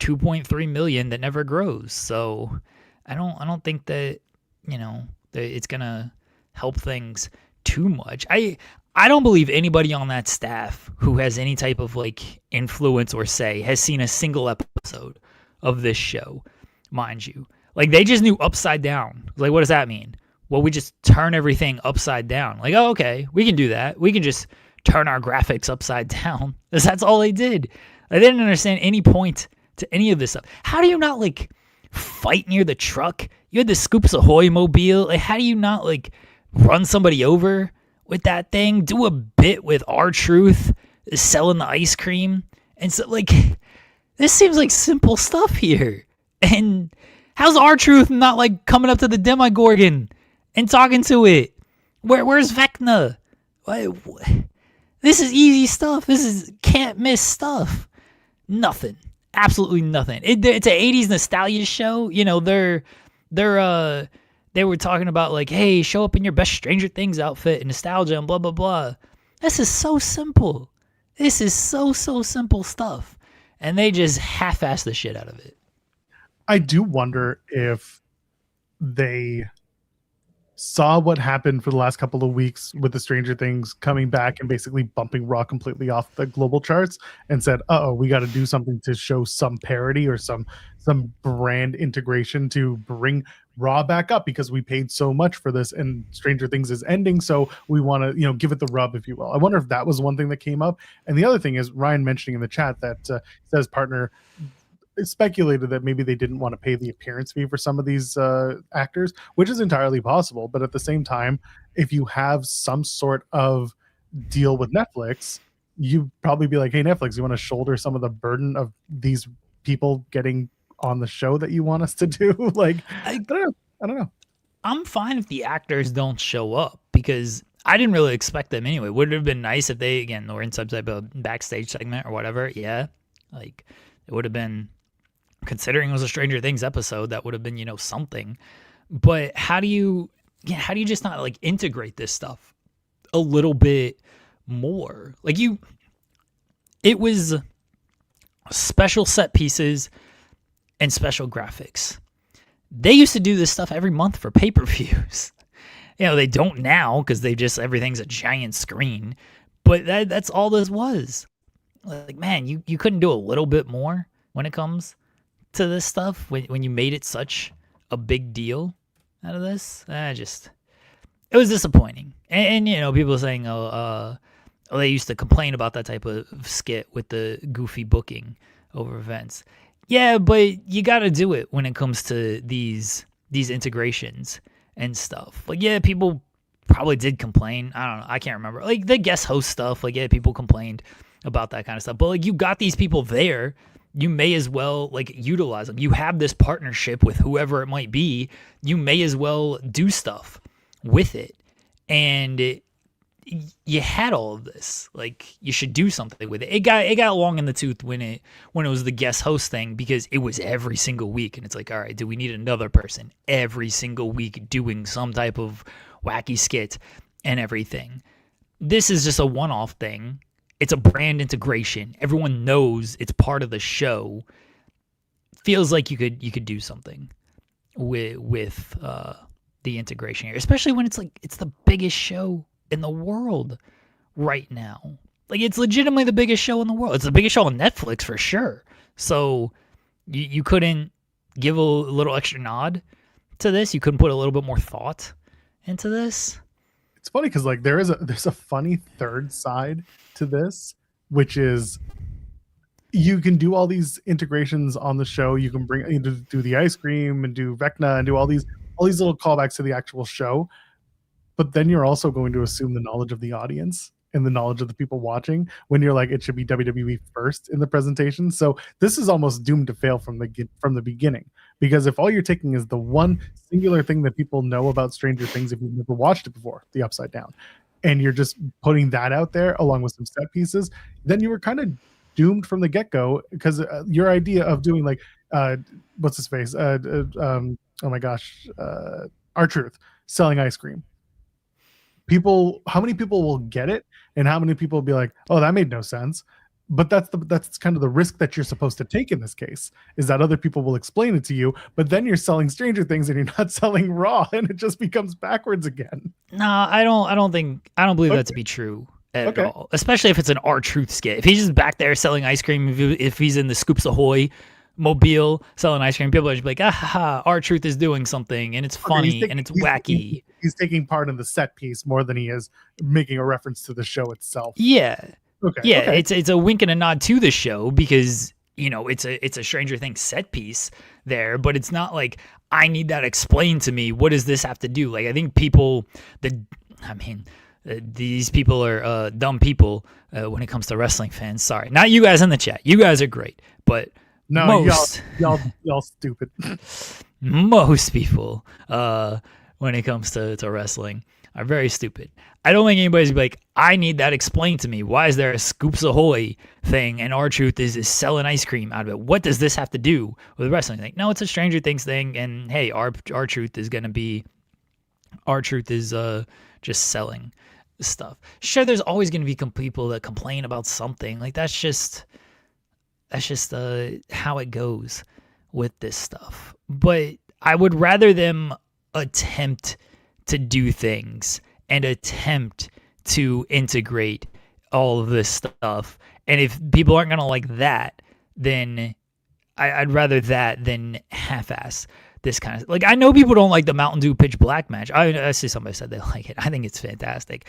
2.3 million that never grows. So I don't think that that it's gonna help things too much. I don't believe anybody on that staff who has any type of like influence or say has seen a single episode of this show, mind you. Like, they just knew Upside Down. Like, what does that mean? Well, we just turn everything upside down. Like, oh, okay, we can do that. We can just turn our graphics upside down. That's all they did. I didn't understand any point to any of this stuff. How do you not like fight near the truck? You had the Scoops Ahoy mobile. Like, how do you not like run somebody over with that thing? Do a bit with R-Truth selling the ice cream. And so like, this seems like simple stuff here. And How's R-Truth not like coming up to the Demogorgon and talking to it? Where's Vecna? This is easy stuff. This is can't miss stuff. Nothing. Absolutely nothing. It's an 80s nostalgia show. You know, they were talking about like, hey, show up in your best Stranger Things outfit and nostalgia and blah, blah, blah. This is so simple. This is so simple stuff. And they just half-ass the shit out of it. I do wonder if they saw what happened for the last couple of weeks with the Stranger Things coming back and basically bumping Raw completely off the global charts and said, we got to do something to show some parity or some brand integration to bring Raw back up because we paid so much for this and Stranger Things is ending. So we want to, give it the rub, if you will. I wonder if that was one thing that came up. And the other thing is Ryan mentioning in the chat that says partner speculated that maybe they didn't want to pay the appearance fee for some of these actors, which is entirely possible. But at the same time, if you have some sort of deal with Netflix, you'd probably be like, hey, Netflix, you want to shoulder some of the burden of these people getting on the show that you want us to do? Like, I don't know. I'm fine if the actors don't show up because I didn't really expect them anyway. Would it have been nice if they, again, were in some type of backstage segment or whatever? Yeah. Like, it would have been, considering it was a Stranger Things episode, that would have been, something. But how do you just not like integrate this stuff a little bit more? Like it was special set pieces and special graphics. They used to do this stuff every month for pay-per-views. They don't now because everything's a giant screen. But that's all this was. Like, man, you couldn't do a little bit more when it comes to this stuff when you made it such a big deal out of this. It was disappointing. And people are saying, they used to complain about that type of skit with the goofy booking over events. Yeah, but you got to do it when it comes to these integrations and stuff. Like, yeah, people probably did complain. I don't know. I can't remember. Like, the guest host stuff, like, yeah, people complained about that kind of stuff. But, like, you got these people there. You may as well, like, utilize them. You have this partnership with whoever it might be. You may as well do stuff with it. And you had all of this. Like, you should do something with it. It got long in the tooth when it was the guest host thing because it was every single week. And it's like, all right, do we need another person every single week doing some type of wacky skit and everything? This is just a one-off thing. It's a brand integration. Everyone knows it's part of the show. Feels like you could do something with the integration here, especially when it's the biggest show in the world right now. Like, it's legitimately the biggest show in the world. It's the biggest show on Netflix for sure. So you couldn't give a little extra nod to this. You couldn't put a little bit more thought into this. It's funny because like there's a funny third side to this, which is you can do all these integrations on the show. You can do the ice cream and do Vecna and do all these little callbacks to the actual show. But then you're also going to assume the knowledge of the audience and the knowledge of the people watching when you're like, it should be WWE first in the presentation. So this is almost doomed to fail from the beginning, because if all you're taking is the one singular thing that people know about Stranger Things, if you've never watched it before, the Upside Down, and you're just putting that out there along with some set pieces, then you were kind of doomed from the get-go, because your idea of doing like, what's his face? Oh my gosh, R-Truth selling ice cream. How many people will get it, and how many people will be like, oh, that made no sense? But that's kind of the risk that you're supposed to take in this case, is that other people will explain it to you, but then you're selling Stranger Things and you're not selling Raw, and it just becomes backwards again. No, I don't believe that to be true at all. Especially if it's an R-Truth skit. If he's just back there selling ice cream, if he's in the Scoops Ahoy mobile selling ice cream, people are just like, R-Truth is doing something and it's funny and it's wacky. He's taking part in the set piece more than he is making a reference to the show itself. Yeah. Okay. Yeah, okay. It's a wink and a nod to the show, because it's a Stranger Things set piece there, but it's not like I need that explained to me. What does this have to do? Like, I think these people are dumb people when it comes to wrestling fans. Sorry, not you guys in the chat. You guys are great, but no, y'all stupid. most people, when it comes to wrestling, are very stupid. I don't think anybody's gonna be like, I need that explained to me. Why is there a Scoops Ahoy thing and R-Truth is selling ice cream out of it? What does this have to do with wrestling? Like, no, it's a Stranger Things thing, and hey, R-Truth is gonna be R-Truth is just selling stuff. Sure, there's always gonna be people that complain about something. Like that's just how it goes with this stuff. But I would rather them attempt to do things and attempt to integrate all of this stuff. And if people aren't gonna like that, then I'd rather that than half-ass this kind of, like, I know people don't like the Mountain Dew Pitch Black match. I see somebody said they like it. I think it's fantastic.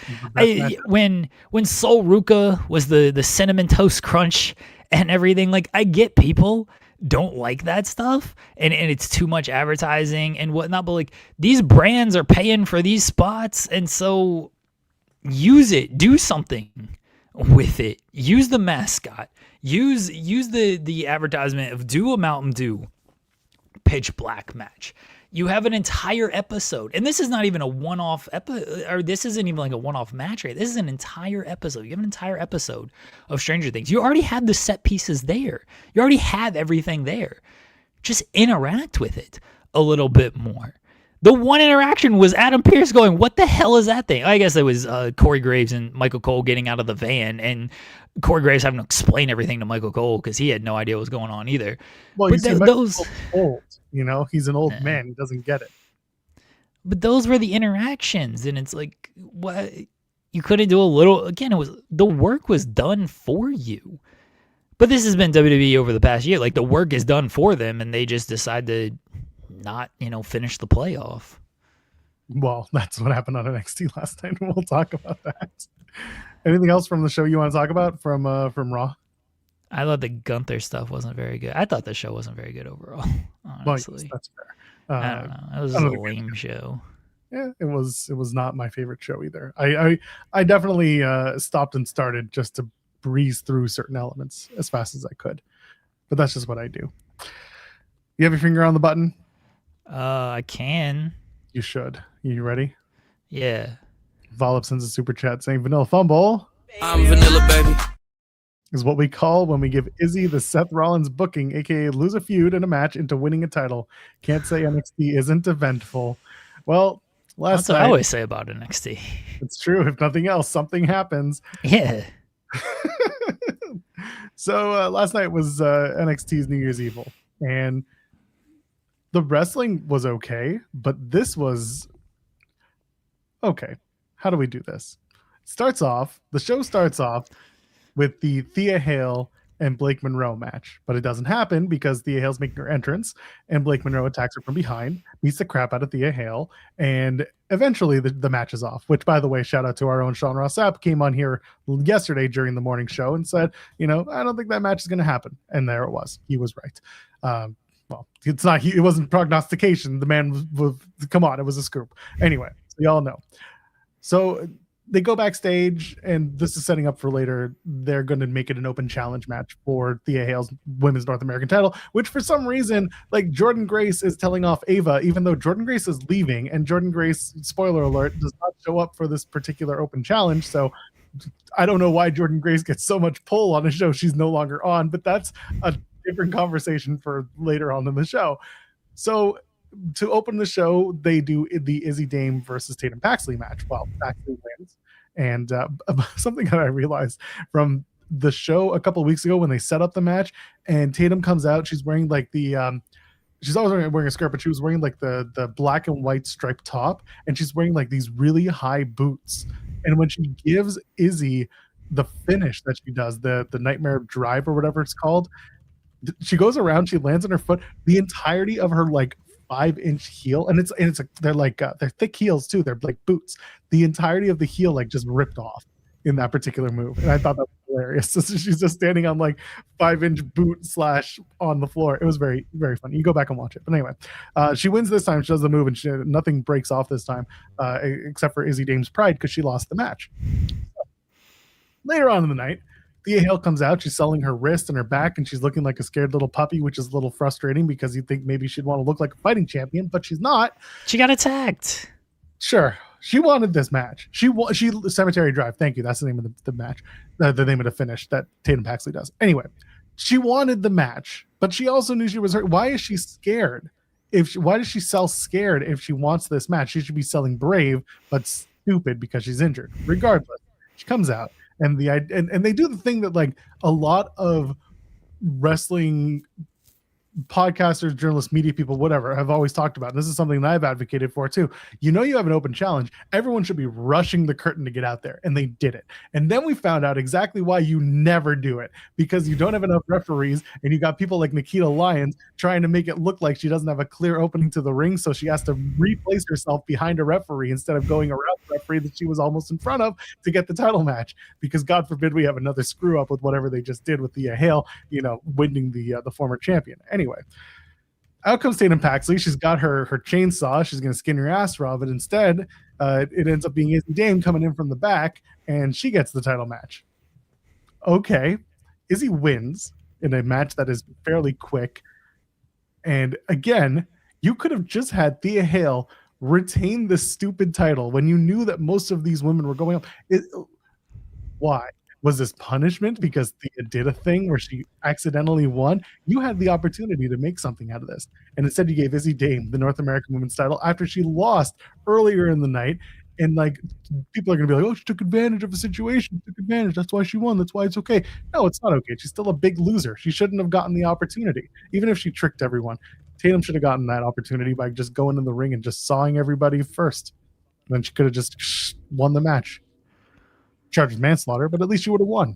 When Sol Ruka was the Cinnamon Toast Crunch and everything, like, I get people don't like that stuff and it's too much advertising and whatnot, but like these brands are paying for these spots, and so use it, do something with it, use the mascot, use the advertisement of do a Mountain Dew Pitch Black match. You have an entire episode, and this is not even a one-off episode, or this isn't even like a one-off match, right? This is an entire episode. You have an entire episode of Stranger Things. You already have the set pieces there. You already have everything there. Just interact with it a little bit more. The one interaction was Adam Pearce going, what the hell is that thing? I guess it was Corey Graves and Michael Cole getting out of the van, and Corey Graves having to explain everything to Michael Cole because he had no idea what was going on either. Well, but those old, he's an old man. He doesn't get it. But those were the interactions, and it's like, what? You couldn't do a little. Again, it was the work was done for you. But this has been WWE over the past year. Like the work is done for them, and they just decide to not, finish the playoff. Well, that's what happened on NXT last night. We'll talk about that. Anything else from the show you want to talk about from Raw? I thought the Gunther stuff wasn't very good. I thought the show wasn't very good overall, honestly. Well, yes, that's fair. I don't know. It was a lame show. Yeah, it was not my favorite show either. I definitely stopped and started just to breeze through certain elements as fast as I could. But that's just what I do. You have your finger on the button? I can. You should. You ready? Yeah. Volop sends a super chat saying Vanilla Fumble. I'm Vanilla, baby. Is what we call when we give Izzy the Seth Rollins booking, aka lose a feud and a match into winning a title. Can't say NXT isn't eventful. Well, that's what I always say about NXT. It's true. If nothing else, something happens. Yeah. So last night was NXT's New Year's Evil, and the wrestling was okay, but this was okay. How do we do this? The show starts off with the Thea Hail and Blake Monroe match, but it doesn't happen because Thea Hail's making her entrance and Blake Monroe attacks her from behind, beats the crap out of Thea Hail, and eventually the match is off, which, by the way, shout out to our own Sean Ross Sapp, came on here yesterday during the morning show and said, I don't think that match is going to happen. And there it was. He was right. Well, it's not, it wasn't prognostication. The man was come on, it was a scoop. Anyway, so y'all know. So they go backstage, and this is setting up for later. They're going to make it an open challenge match for Thea Hail's Women's North American title, which for some reason, like Jordynne Grace is telling off Ava, even though Jordynne Grace is leaving, and Jordynne Grace, spoiler alert, does not show up for this particular open challenge. So I don't know why Jordynne Grace gets so much pull on a show she's no longer on, but that's a different conversation for later on in the show. So to open the show, they do the Izzy Dame versus Tatum Paxley match. Well, Paxley wins. And something that I realized from the show a couple of weeks ago when they set up the match, and Tatum comes out, she's wearing like she's always wearing a skirt, but she was wearing like the black and white striped top, and she's wearing like these really high boots. And when she gives Izzy the finish that she does, the Nightmare Drive or whatever it's called, she goes around, she lands on her foot, the entirety of her like 5-inch heel, and they're thick heels too, they're like boots, the entirety of the heel like just ripped off in that particular move, and I thought that was hilarious. So she's just standing on like 5-inch boot / on the floor. It was very, very funny. You go back and watch it. But anyway, she wins this time. She does the move, and nothing breaks off this time except for Izzy Dame's pride because she lost the match. Later on in the night, Thea Hail comes out. She's selling her wrist and her back, and she's looking like a scared little puppy, which is a little frustrating because you think maybe she'd want to look like a fighting champion, but she's not. She got attacked. Sure, she wanted this match. She Cemetery Drive. Thank you. That's the name of the match. The name of the finish that Tatum Paxley does. Anyway, she wanted the match, but she also knew she was hurt. Why is she scared? Why does she sell scared if she wants this match? She should be selling brave, but stupid because she's injured. Regardless, she comes out. And and they do the thing that like a lot of wrestling podcasters, journalists, media people, whatever, have always talked about. And this is something that I've advocated for too. You know, you have an open challenge. Everyone should be rushing the curtain to get out there, and they did it. And then we found out exactly why you never do it, because you don't have enough referees, and you got people like Nikita Lyons trying to make it look like she doesn't have a clear opening to the ring, so she has to replace herself behind a referee instead of going around the referee that she was almost in front of to get the title match. Because God forbid we have another screw up with whatever they just did with Thea Hail, winning the former champion. Anyway, out comes Tatum Paxley. She's got her chainsaw. She's going to skin her ass raw, but instead, it ends up being Izzy Dame coming in from the back, and she gets the title match. Okay, Izzy wins in a match that is fairly quick. And again, you could have just had Thea Hail retain the stupid title when you knew that most of these women were going up. Why? Was this punishment because Thea did a thing where she accidentally won? You had the opportunity to make something out of this. And instead you gave Izzy Dame the North American Women's title after she lost earlier in the night. And like, people are going to be like, oh, she took advantage of a situation. She took advantage. That's why she won. That's why it's okay. No, it's not okay. She's still a big loser. She shouldn't have gotten the opportunity. Even if she tricked everyone, Tatum should have gotten that opportunity by just going in the ring and just sawing everybody first. And then she could have just won the match. Charged manslaughter, but at least you would have won.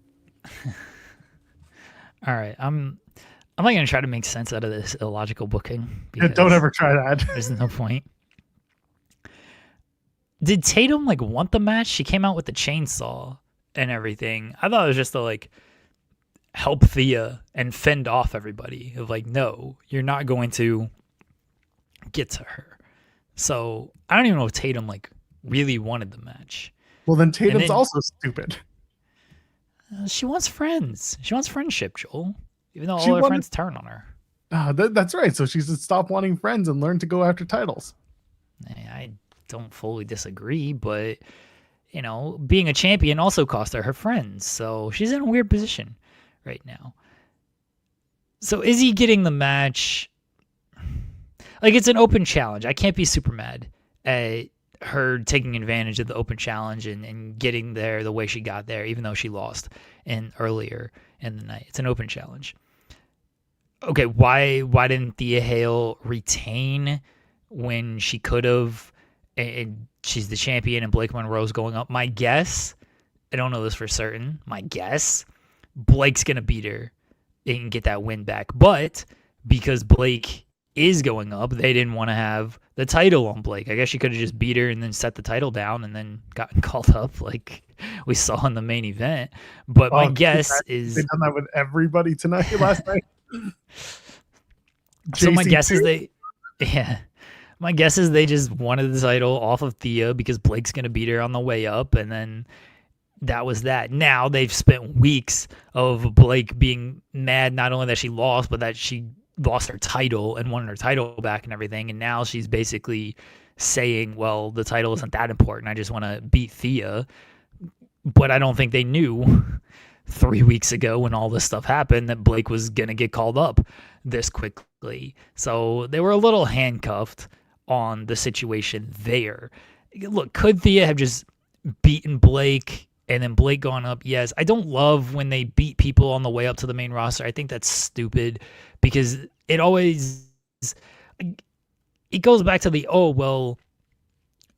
All right, I'm not going to try to make sense out of this illogical booking. Don't ever try that. There's no point. Did Tatum want the match? She came out with the chainsaw and everything. I thought it was just to help Thea and fend off everybody. Of no, you're not going to get to her. So I don't even know if Tatum really wanted the match. Well, then Tatum's also stupid. She wants friends. She wants friendship, Joel. Even though all her friends turn on her. That's right. So she should stop wanting friends and learn to go after titles. I don't fully disagree, but being a champion also cost her friends. So she's in a weird position right now. So Izzy getting the match, it's an open challenge. I can't be super mad at her taking advantage of the open challenge and getting there the way she got there, even though she lost earlier in the night. It's an open challenge. Okay, why didn't Thea Hail retain when she could have? And she's the champion and Blake Monroe's going up. My guess, I don't know this for certain, my guess, Blake's going to beat her and get that win back. But because Blake is going up, they didn't want to have the title on Blake. I guess she could have just beat her and then set the title down and then gotten called up like we saw in the main event. But my guess is they've done that with everybody tonight last night. So my guess is my guess is they just wanted the title off of Thea because Blake's going to beat her on the way up, and then that was that. Now they've spent weeks of Blake being mad not only that she lost, but that she lost her title and wanted her title back and everything, and now she's basically saying, well, the title isn't that important. I just want to beat Thea. But I don't think they knew 3 weeks ago when all this stuff happened that Blake was going to get called up this quickly. So they were a little handcuffed on the situation there. Look, could Thea have just beaten Blake and then Blake gone up? Yes. I don't love when they beat people on the way up to the main roster. I think that's stupid because it always, it goes back to the, oh, well,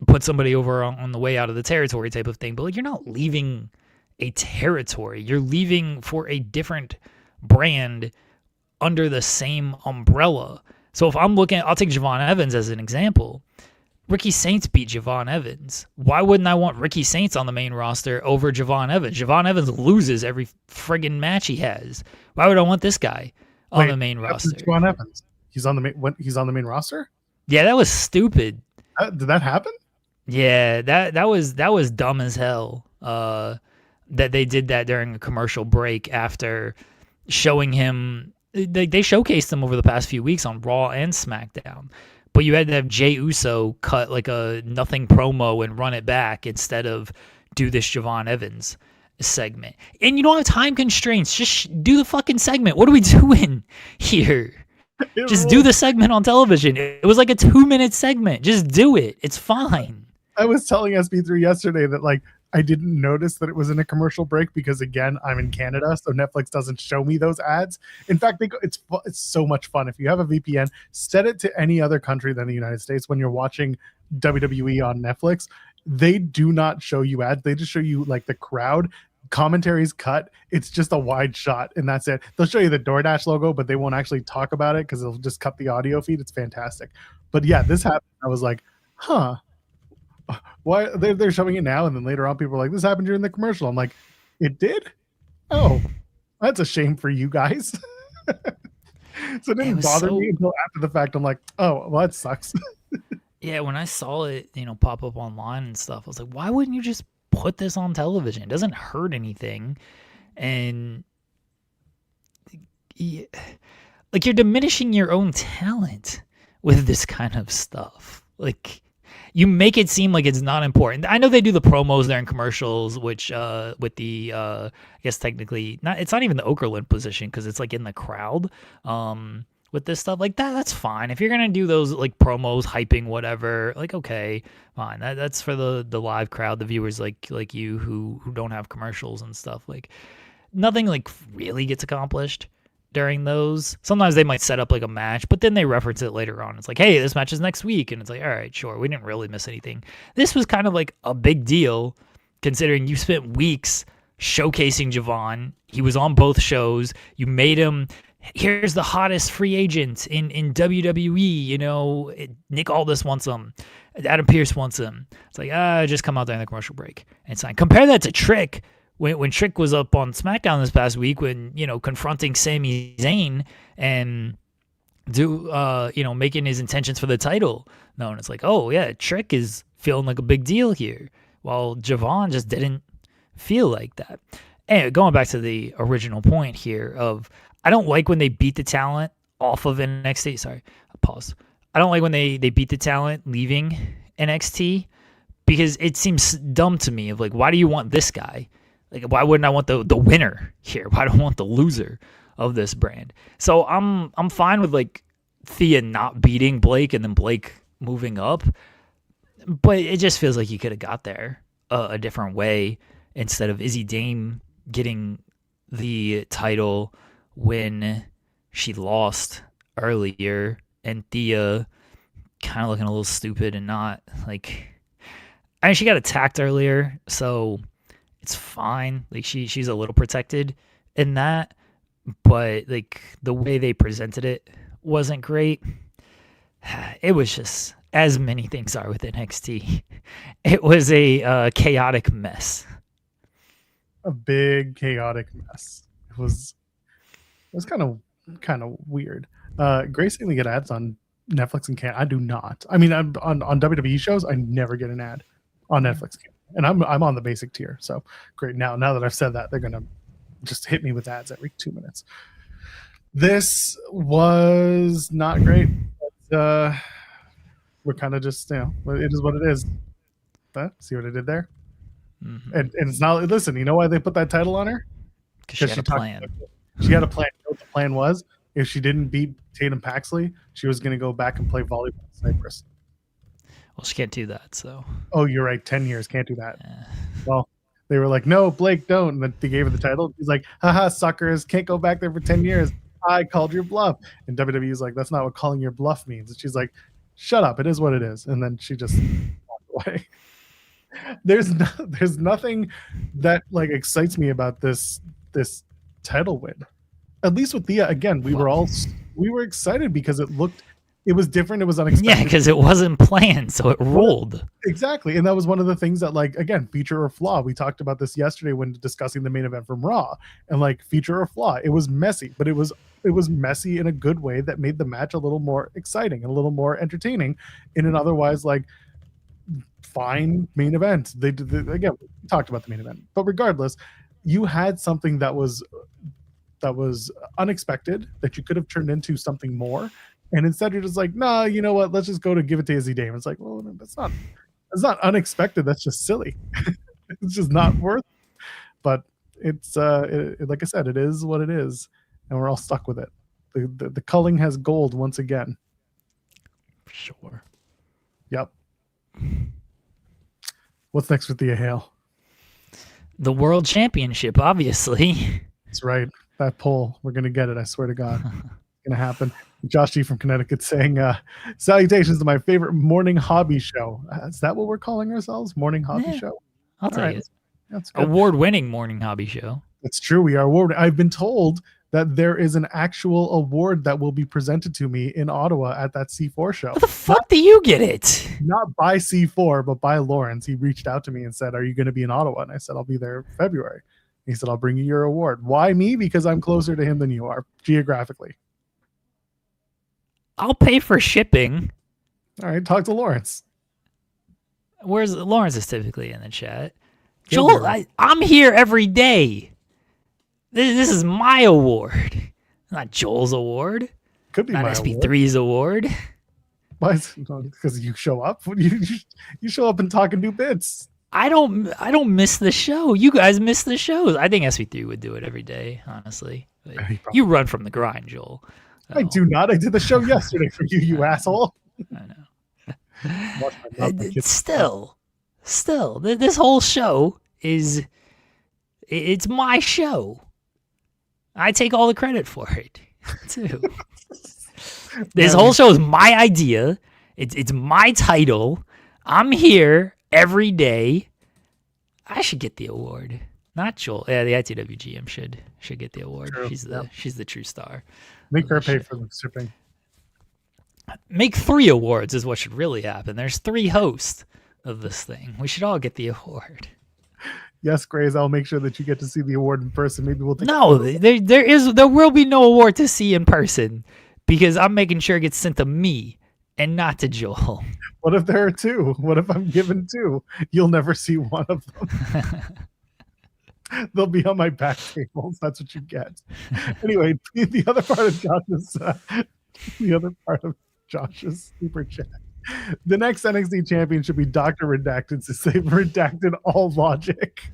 put somebody over on the way out of the territory type of thing. But you're not leaving a territory. You're leaving for a different brand under the same umbrella. So if I'm looking, I'll take Javon Evans as an example. Ricky Saints beat Javon Evans. Why wouldn't I want Ricky Saints on the main roster over Javon Evans? Javon Evans loses every friggin' match he has. Why would I want this guy on the main roster? Javon Evans. He's on the main roster? Yeah, that was stupid. Did that happen? Yeah, that was dumb as hell. that they did that during a commercial break after showing him. They showcased him over the past few weeks on Raw and SmackDown, but you had to have Jey Uso cut like a nothing promo and run it back instead of do this Javon Evans segment. And you don't have time constraints. Just do the fucking segment. What are we doing here? Just do the segment on television. It was like a 2-minute segment. Just do it. It's fine. I was telling SB3 yesterday that like I didn't notice that it was in a commercial break because again I'm in Canada, so Netflix doesn't show me those ads. In fact, it's so much fun. If you have a VPN, set it to any other country than the United States. When you're watching WWE on Netflix, they do not show you ads. They just show you like the crowd. Commentaries cut. It's just a wide shot and that's it. They'll show you the DoorDash logo, but they won't actually talk about it because they'll just cut the audio feed. It's fantastic. But yeah, this happened. I was like, huh. Why they're showing it now, and then later on people are like, this happened during the commercial. I'm like, it did? Oh, that's a shame for you guys. So it didn't bother me until after the fact. I'm like, oh, well, that sucks. Yeah, when I saw it, pop up online and stuff, I was like, why wouldn't you just put this on television? It doesn't hurt anything. And like you're diminishing your own talent with this kind of stuff. Like you make it seem like it's not important. I know they do the promos there in commercials, which with the I guess technically it's not even the Okerlund position because it's like in the crowd. With this stuff like that's fine. If you're gonna do those like promos, hyping whatever, like okay, fine. That's for the live crowd, the viewers like you who don't have commercials and stuff. Like nothing like really gets accomplished during those. Sometimes they might set up like a match, but then they reference it later on. It's like, hey, this match is next week, and it's like, all right, sure, we didn't really miss anything. This was kind of like a big deal considering you spent weeks showcasing Javon. He was on both shows. You made him. Here's the hottest free agent in WWE. Nick Aldis wants him. Adam Pearce wants him. It's like, just come out during the commercial break and sign. Compare that to Trick. When Trick was up on SmackDown this past week, when confronting Sami Zayn and making his intentions for the title known. It's like, oh yeah, Trick is feeling like a big deal here, while Javon just didn't feel like that. And going back to the original point here of, I don't like when they beat the talent off of NXT. Sorry, pause. I don't like when they beat the talent leaving NXT because it seems dumb to me of like, why do you want this guy? Like, why wouldn't I want the winner here? Why don't I want the loser of this brand? So I'm fine with like Thea not beating Blake and then Blake moving up, but it just feels like you could have got there a different way instead of Izzy Dame getting the title when she lost earlier and Thea kind of looking a little stupid and not like. I mean, she got attacked earlier, so it's fine. Like she's a little protected in that, but like the way they presented it wasn't great. It was just, as many things are with NXT, it was a chaotic mess. A big chaotic mess. It was kind of weird. Grace saying we get ads on Netflix and Canada. I do not. I mean, on WWE shows, I never get an ad on Netflix, and I'm on the basic tier. So great. Now that I've said that, they're gonna just hit me with ads every 2 minutes. This was not great. But, we're kind of just it is what it is. But see what I did there? Mm-hmm. And it's not. Listen, you know why they put that title on her? Because she had a plan. She had a plan. You know what the plan was? If she didn't beat Tatum Paxley, she was going to go back and play volleyball in Cyprus. Well, she can't do that, so. Oh, you're right. 10 years. Can't do that. Well, they were like, no, Blake, don't. And then they gave her the title. He's like, haha, suckers. Can't go back there for 10 years. I called your bluff. And WWE's like, that's not what calling your bluff means. And she's like, shut up. It is what it is. And then she just walked away. There's nothing that like excites me about this title win. At least with Thea, again, we were excited because it was different. It was unexpected. Yeah, because it wasn't planned, so it rolled. Exactly, and that was one of the things that, like, again, feature or flaw. We talked about this yesterday when discussing the main event from Raw, and like feature or flaw. It was messy, but it was messy in a good way that made the match a little more exciting and a little more entertaining in an otherwise like fine main event. They did again. We talked about the main event, but regardless, you had something that was unexpected that you could have turned into something more, and instead you're just like, nah, you know what? Let's just go to Give It to Izzy Dame. It's like, well, that's not unexpected. That's just silly. It's just not worth. But it's like I said, it is what it is, and we're all stuck with it. The culling has gold once again. Sure. Yep. What's next for Thea Hail? The World Championship, obviously. That's right. That poll, we're gonna get it. I swear to God, it's gonna happen. Josh G from Connecticut saying, "Salutations to my favorite morning hobby show." Is that what we're calling ourselves? Morning hobby show? I'll tell you. That's good. Award-winning morning hobby show. That's true. We are awarded. I've been told that there is an actual award that will be presented to me in Ottawa at that C4 show. How the fuck do you get it? Not by C4, but by Lawrence. He reached out to me and said, "Are you going to be in Ottawa?" And I said, "I'll be there in February." He said, "I'll bring you your award." Why me? Because I'm closer to him than you are geographically. I'll pay for shipping. All right, talk to Lawrence. Where's Lawrence is typically in the chat. Joel, I'm here every day. This is my award, not Joel's award. Could be not my SB3's award. Why? Because you show up. You show up and talk and do bits. I don't miss the show. You guys miss the shows. I think SB3 would do it every day, honestly. You run from the grind, Joel. I do not. I did the show yesterday for you, you asshole. I know. Still, this whole show it's my show. I take all the credit for it, too. This whole show is my idea. It's my title. I'm here every day. I should get the award. Not Joel. Yeah, the ITWGM should get the award. True. She's the true star. Make her pay for the shipping. Make 3 awards is what should really happen. There's 3 hosts of this thing. We should all get the award. Yes, Grace, I'll make sure that you get to see the award in person. Maybe we'll take there will be no award to see in person because I'm making sure it gets sent to me and not to Joel. What if there are 2? What if I'm given 2? You'll never see one of them. They'll be on my back tables. That's what you get. Anyway, the other part of Josh's super chat. The next NXT champion should be Dr. Redacted, since they've redacted all logic.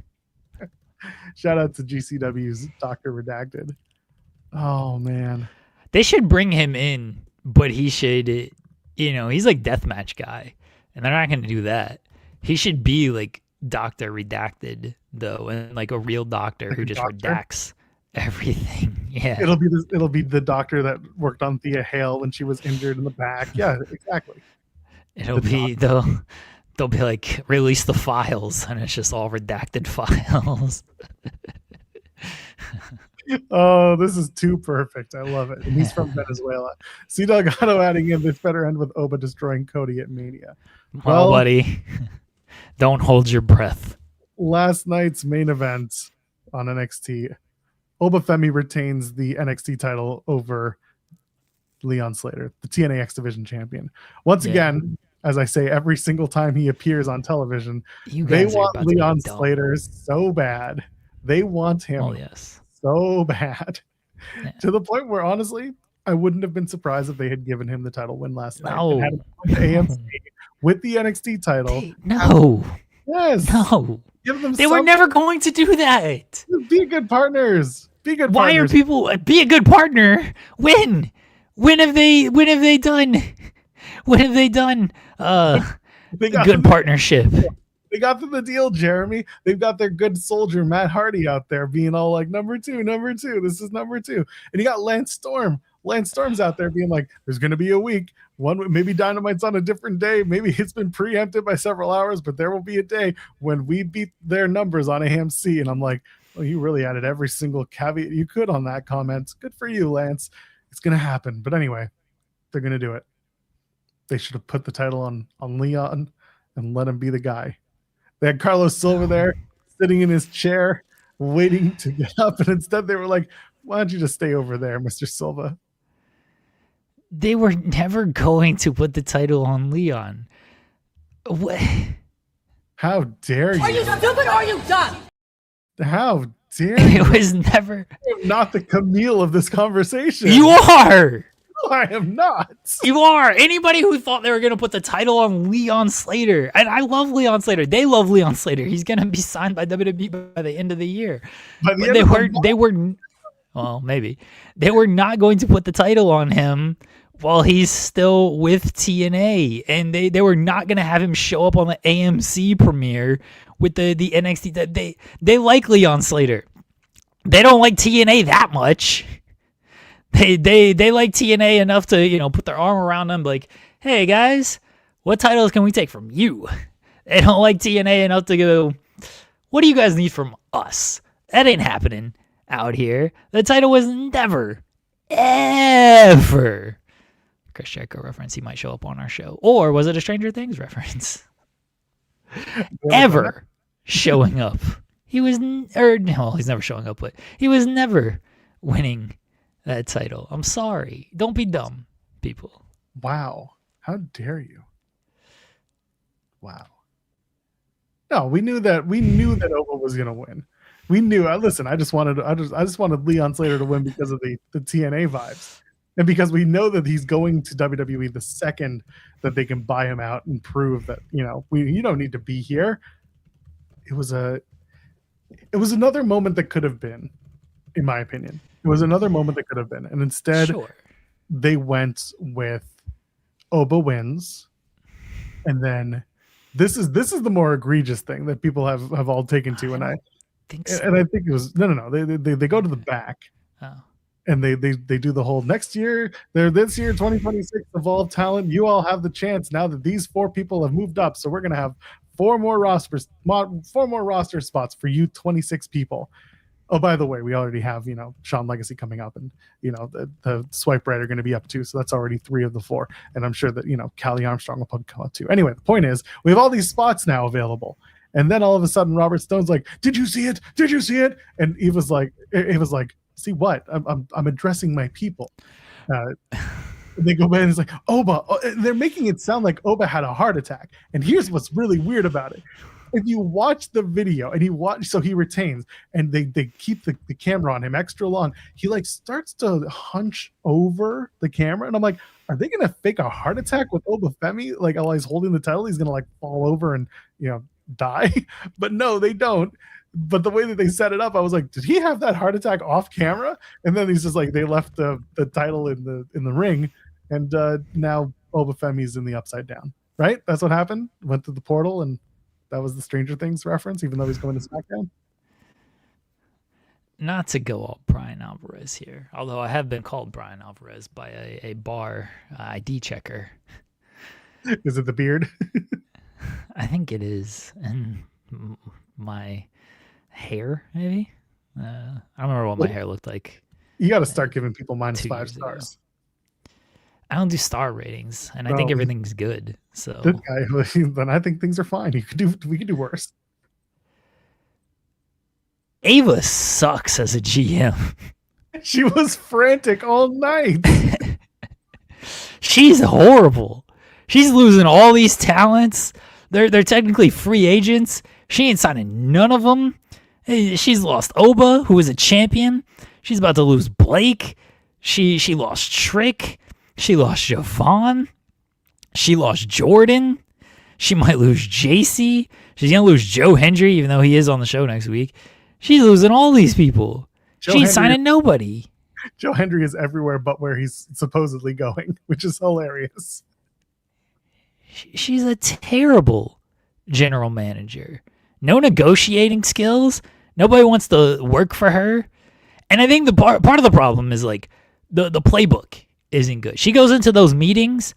Shout out to GCW's Dr. Redacted. Oh, man. They should bring him in, but he should, he's like deathmatch guy, and they're not going to do that. He should be like Dr. Redacted, though, and like a real doctor who just redacts everything. Yeah. It'll be the doctor that worked on Thea Hail when she was injured in the back. Yeah, exactly. They'll be like, release the files, and it's just all redacted files. Oh, this is too perfect. I love it. And he's from Venezuela. C Delgado adding in, this better end with Oba destroying Cody at Mania. Well, buddy, don't hold your breath. Last night's main event on NXT, Oba Femi retains the NXT title over Leon Slater, the TNA X Division champion. Once again, as I say every single time he appears on television, they want Leon Slater so bad. They want him so bad. Yeah. To the point where, honestly, I wouldn't have been surprised if they had given him the title win last night. And had him AMC with the NXT title. Yes. No. They were never going to do that. Be good partners. Be good partners. Why are people be a good partner? When have they done good partnership? They got them the deal, Jeremy. They've got their good soldier Matt Hardy out there being all like, number two, this is number 2. And you got Lance Storm. Lance Storm's out there being like, there's going to be a week. Maybe Dynamite's on a different day. Maybe it's been preempted by several hours, but there will be a day when we beat their numbers on AMC. And I'm like, well, you really added every single caveat you could on that comment. Good for you, Lance. It's going to happen. But anyway, they're going to do it. They should have put the title on Leon and let him be the guy. They had Carlos Silva there sitting in his chair waiting to get up. And instead they were like, why don't you just stay over there, Mr. Silva? They were never going to put the title on Leon. How dare you? Are you stupid or are you dumb? How dare you? It was never. I'm not the Camille of this conversation. You are. I am not. You are. Anybody who thought they were going to put the title on Leon Slater, and I love Leon Slater. They love Leon Slater. He's going to be signed by WWE by the end of the year. But they were, well, maybe. They were not going to put the title on him while he's still with TNA. And they were not going to have him show up on the AMC premiere with the NXT. They like Leon Slater. They don't like TNA that much. They like TNA enough to, put their arm around them like, hey, guys, what titles can we take from you? They don't like TNA enough to go, what do you guys need from us? That ain't happening out here. The title was never, ever. Chris Jericho reference. He might show up on our show. Or was it a Stranger Things reference? Ever showing up. He's never showing up, but he was never winning that title. I'm sorry. Don't be dumb, people. Wow. How dare you? Wow. No, we knew that Oba was gonna win. We knew. Listen, I just wanted Leon Slater to win because of the TNA vibes. And because we know that he's going to WWE the second that they can buy him out and prove that, you don't need to be here. It was another moment that could have been, in my opinion. It was another moment that could have been. And instead, they went with Oba wins. And then this is the more egregious thing that people have all taken to. And I think it was no. They go to the back. Oh. And they do the whole next year, this year, 2026, Evolve Talent. You all have the chance now that these 4 people have moved up. So we're going to have 4 more roster spots for you 26 people. Oh, by the way, we already have, Shawn Legacy coming up, and, the Swipe Right are going to be up too. So that's already 3 of the 4. And I'm sure that, Callie Armstrong will probably come up too. Anyway, the point is we have all these spots now available. And then all of a sudden, Robert Stone's like, did you see it? Did you see it? And he was like, see what? I'm addressing my people. They go back and it's like, Oba. They're making it sound like Oba had a heart attack. And here's what's really weird about it. If you watch the video and so he retains, and they keep the camera on him extra long, he starts to hunch over the camera. And I'm like, are they going to fake a heart attack with Oba Femi? While he's holding the title, he's going to fall over and, die. But no, they don't. But the way that they set it up, I was like, did he have that heart attack off camera? And then he's just like, they left the title in the ring, and now Oba Femi's in the Upside Down, right? That's what happened. Went to the portal, and that was the Stranger Things reference, even though he's going to SmackDown. Not to go all Brian Alvarez here, although I have been called Brian Alvarez by a bar ID checker. Is it the beard? I think it is, and my hair, maybe. I don't remember what my hair looked like. You got to start giving people -5 stars. I don't do star ratings, and I think everything's good. So good guy. Then I think things are fine. We could do worse. Ava sucks as a GM. She was frantic all night. She's horrible. She's losing all these talents. They're technically free agents. She ain't signing none of them. She's lost Oba, who was a champion. She's about to lose Blake. She lost Trick. She lost Javon. She lost Jordan. She might lose JC. She's going to lose Joe Hendry, even though he is on the show next week. She's losing all these people. She ain't signing nobody. Joe Hendry is everywhere but where he's supposedly going, which is hilarious. She's a terrible general manager. No negotiating skills. Nobody wants to work for her. And I think the part of the problem is the playbook isn't good. She goes into those meetings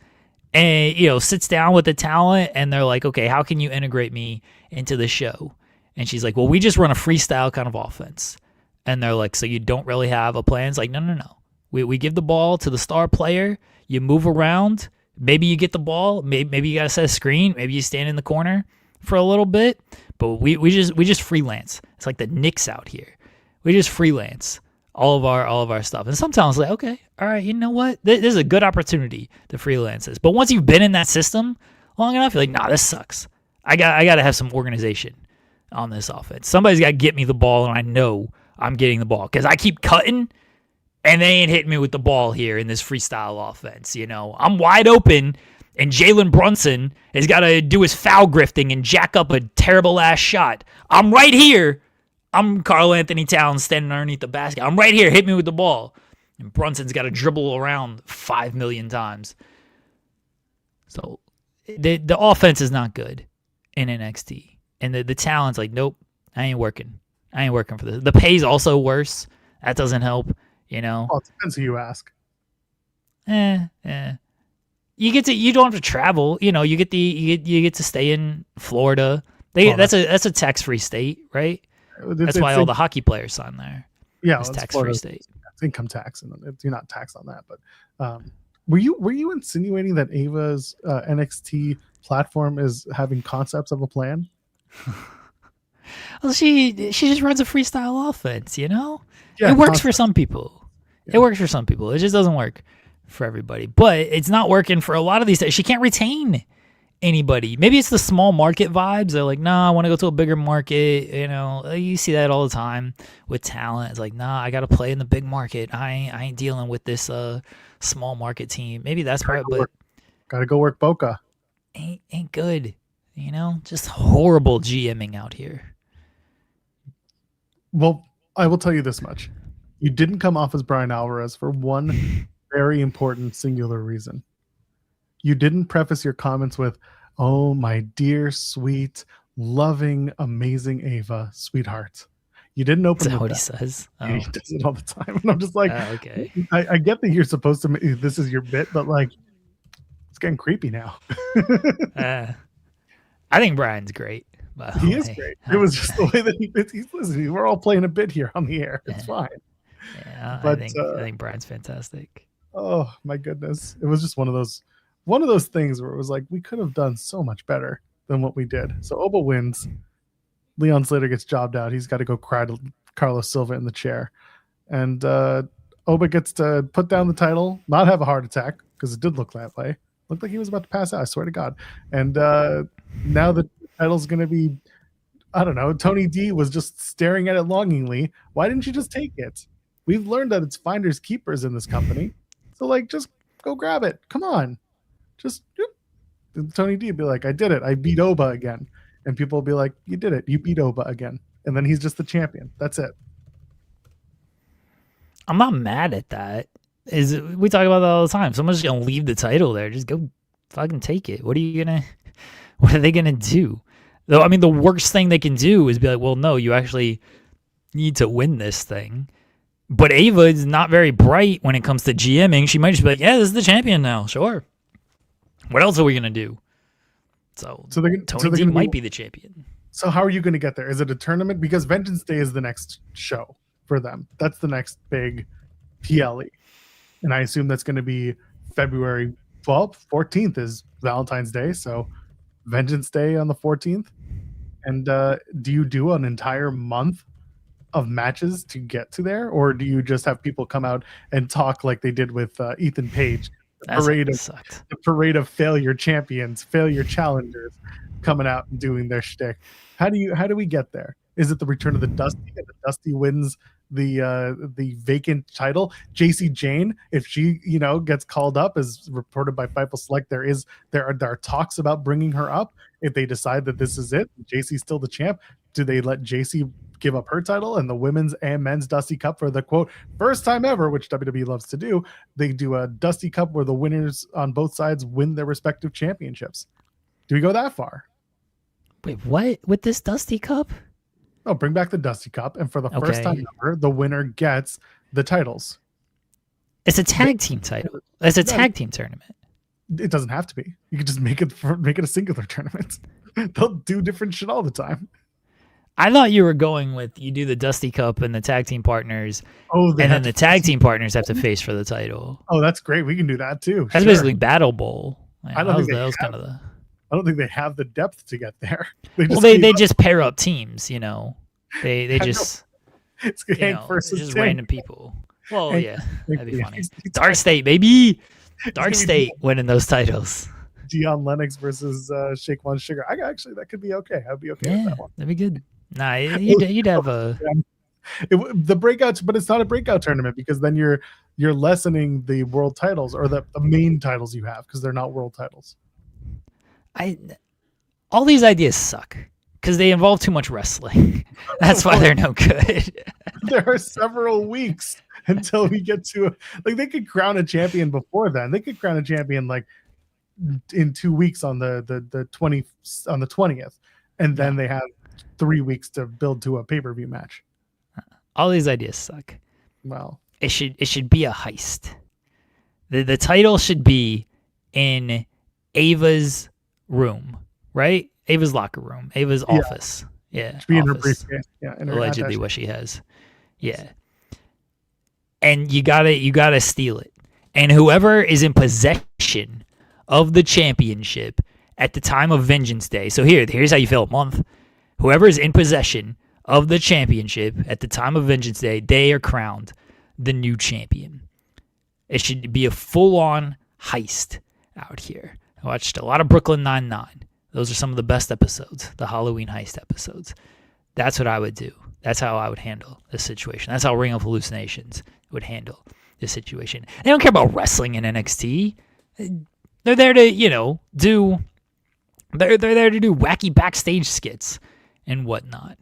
and sits down with the talent, and they're like, okay, how can you integrate me into the show? And she's like, well, we just run a freestyle kind of offense. And they're like, so you don't really have a plan? It's like, no. We give the ball to the star player. You move around. Maybe you get the ball. Maybe you got to set a screen. Maybe you stand in the corner for a little bit. But we just freelance. It's like the Knicks out here. We just freelance all of our stuff. And sometimes it's like, okay, all right, you know what? This is a good opportunity to freelance this. But once you've been in that system long enough, you're like, nah, this sucks. I got to have some organization on this offense. Somebody's got to get me the ball, and I know I'm getting the ball because I keep cutting, and they ain't hitting me with the ball here in this freestyle offense. I'm wide open, and Jalen Brunson has got to do his foul grifting and jack up a terrible ass shot. I'm right here. I'm Karl Anthony Towns standing underneath the basket. I'm right here. Hit me with the ball. And Brunson's got to dribble around 5 million times. So the offense is not good in NXT. And the talent's like, nope, I ain't working. I ain't working for this. The pay's also worse. That doesn't help, Well, it depends who you ask. You don't have to travel. You get to stay in Florida. That's a tax-free state, right? That's why all the hockey players sign there. Yeah, it's tax-free state. It's income tax, and you're not taxed on that. But were you insinuating that Ava's NXT platform is having concepts of a plan? Well, she just runs a freestyle offense, Yeah, it works for some people. Yeah. It works for some people. It just doesn't work for everybody. But it's not working for a lot of these. She can't retain anybody. Maybe it's the small market vibes. They're like, nah, I want to go to a bigger market. You see that all the time with talent. It's like, nah, I got to play in the big market. I ain't dealing with this small market team. Maybe that's part, but gotta go work Boca. Ain't good. Just horrible GMing out here. Well, I will tell you this much. You didn't come off as Brian Alvarez for one very important singular reason. You didn't preface your comments with, oh, my dear, sweet, loving, amazing Ava, sweetheart. You didn't open Is that what he says? Oh. He does it all the time. And I'm just like, okay. I get that you're supposed to, this is your bit, but like, it's getting creepy now. I think Brian's great. He is great. It was just the way that he's listening. We're all playing a bit here on the air. It's fine. Yeah, but I think Brian's fantastic. Oh my goodness. It was just one of those things where it was like, we could have done so much better than what we did. So Oba wins. Leon Slater gets jobbed out. He's got to go cry to Carlos Silva in the chair. And Oba gets to put down the title, not have a heart attack, because it did look that way. Looked like he was about to pass out, I swear to God. And now the title's going to be, I don't know, Tony D was just staring at it longingly. Why didn't you just take it? We've learned that it's finders keepers in this company. So, like, just go grab it. Come on. Just, and Tony D would be like, I did it. I beat Oba again. And people will be like, you did it. You beat Oba again. And then he's just the champion. That's it. I'm not mad at that. We talk about that all the time. Someone's just gonna leave the title there. Just go fucking take it. What are they gonna do? Though, I mean, the worst thing they can do is be like, well, no, you actually need to win this thing. But Ava is not very bright when it comes to GMing. She might just be like, yeah, this is the champion now. Sure. What else are we gonna do? So Tony D might be the champion. So how are you gonna get there? Is it a tournament? Because Vengeance Day is the next show for them. That's the next big PLE. And I assume that's going to be February 12th. 14th is Valentine's Day. So Vengeance Day on the 14th. And do you do an entire month of matches to get to there? Or do you just have people come out and talk like they did with Ethan Page? The parade of failure champions, failure challengers coming out and doing their shtick. How do we get there? Is it the return of the Dusty, and the Dusty wins the vacant title? JC Jane, if she gets called up, as reported by Fightful Select, there are talks about bringing her up. If they decide that this is it, JC's still the champ. Do they let JC give up her title and the women's and men's Dusty Cup for the quote first time ever, which WWE loves to do? They do a Dusty Cup where the winners on both sides win their respective championships. Do we go that far? Wait, what? With this Dusty Cup? Oh, bring back the Dusty Cup, and for the first time ever, the winner gets the titles. It's a tag team title. It's a tag team tournament. It doesn't have to be. You could just make it a singular tournament. They'll do different shit all the time. I thought you were going with you do the Dusty Cup and the tag team partners, and then the tag team partners have to face for the title. Oh, that's great. We can do that too. That's basically Battle Bowl. I don't think they have the depth to get there. They just pair up teams, They just it's just random people. Well, yeah, that'd be funny. Dark State, baby. Dark State winning those titles. Dion Lennox versus Shake One Sugar. That could be okay. I'd be okay with Yeah, that one. that'd be good. Nah, you'd have a The breakout, but it's not a breakout tournament because then you're lessening the world titles or the main titles you have because they're not world titles. all these ideas suck because they involve too much wrestling. That's why they're no good. There are several weeks until we get to they could crown a champion before then. They could crown a champion like in 2 weeks on the 20th, and then they have 3 weeks to build to a pay-per-view match. All these ideas suck. Well, it should be a heist. The title should be in Ava's room, right? Ava's locker room, Ava's office. Yeah, should be in her briefcase. Yeah, in her allegedly what she has. Yeah, and you gotta steal it. And whoever is in possession of the championship at the time of Vengeance Day. So here's how you fill a month. Whoever is in possession of the championship at the time of Vengeance Day, they are crowned the new champion. It should be a full-on heist out here. I watched a lot of Brooklyn Nine-Nine. Those are some of the best episodes, the Halloween heist episodes. That's what I would do. That's how I would handle this situation. That's how Ring of Hallucinations would handle this situation. They don't care about wrestling in NXT. They're there to, they're there to do wacky backstage skits and whatnot.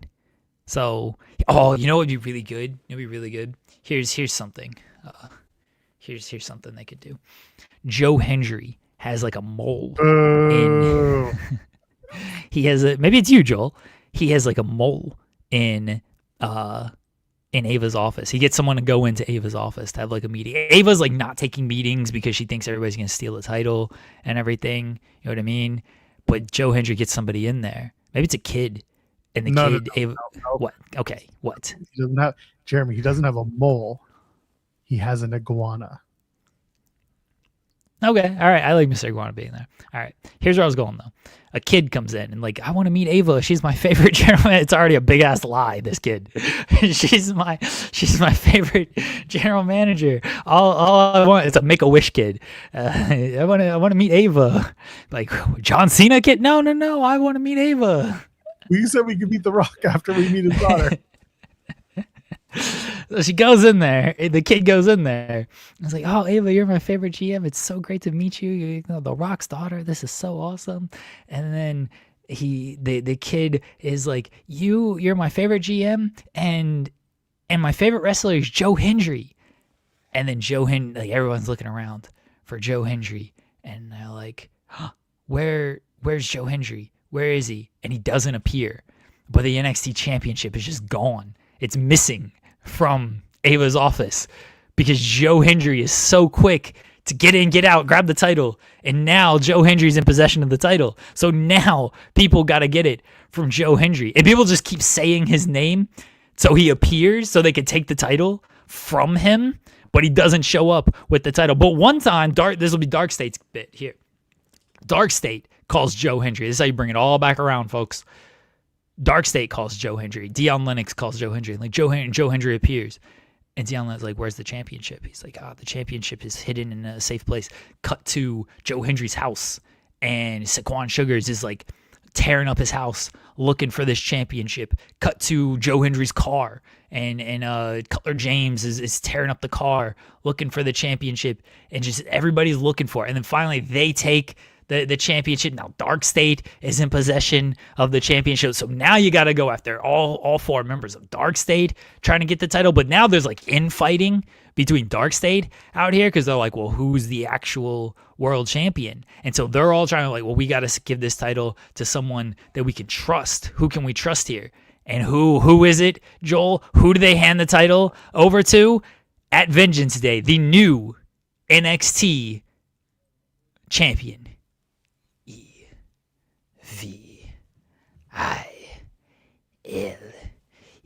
So, you know what would be really good? It'd be really good. Here's something. Here's something they could do. Joe Hendry has like a mole in. He has maybe it's you, Joel. He has like a mole in Ava's office. He gets someone to go into Ava's office to have like a meeting. Ava's like not taking meetings because she thinks everybody's gonna steal the title and everything. You know what I mean? But Joe Hendry gets somebody in there. Maybe it's a kid. And the kid, Ava, what? Okay, what? He doesn't have Jeremy. He doesn't have a mole. He has an iguana. Okay, all right. I like Mr. Iguana being there. All right, here's where I was going though. A kid comes in and like, I want to meet Ava. She's my favorite general. It's already a big ass lie. This kid, she's my favorite general manager. All I want is a Make-A-Wish kid. I want to meet Ava. Like John Cena kid? No. I want to meet Ava. We said we could beat The Rock after we meet his daughter. So she goes in there. The kid goes in there. It's like, oh, Ava, you're my favorite GM. It's so great to meet you. You're The Rock's daughter. This is so awesome. And then the kid is like, you're my favorite GM, and my favorite wrestler is Joe Hendry. And then Joe Hendry, like everyone's looking around for Joe Hendry, and they're like, where's Joe Hendry? Where is he? And he doesn't appear. But the NXT championship is just gone. It's missing from Ava's office because Joe Hendry is so quick to get in, get out, grab the title. And now Joe Hendry's in possession of the title. So now people got to get it from Joe Hendry. And people just keep saying his name so he appears so they could take the title from him. But he doesn't show up with the title. But one time, this will be Dark State's bit here. Dark State calls Joe Hendry. This is how you bring it all back around, folks. Dark State calls Joe Hendry. Dion Lennox calls Joe Hendry. Like Joe Hendry appears. And Dion Lennox is like, where's the championship? He's like, the championship is hidden in a safe place. Cut to Joe Hendry's house. And Saquon Sugars is like tearing up his house looking for this championship. Cut to Joe Hendry's car. And Cutler James is tearing up the car looking for the championship. And just everybody's looking for it. And then finally they take the championship. Now Dark State is in possession of the championship. So now you got to go after all four members of Dark State trying to get the title. But now there's like infighting between Dark State out here because they're like, well, who's the actual world champion? And so they're all trying to like, well, we got to give this title to someone that we can trust. Who can we trust here? And who is it, Joel? Who do they hand the title over to at Vengeance Day? The new NXT champion. VACATES.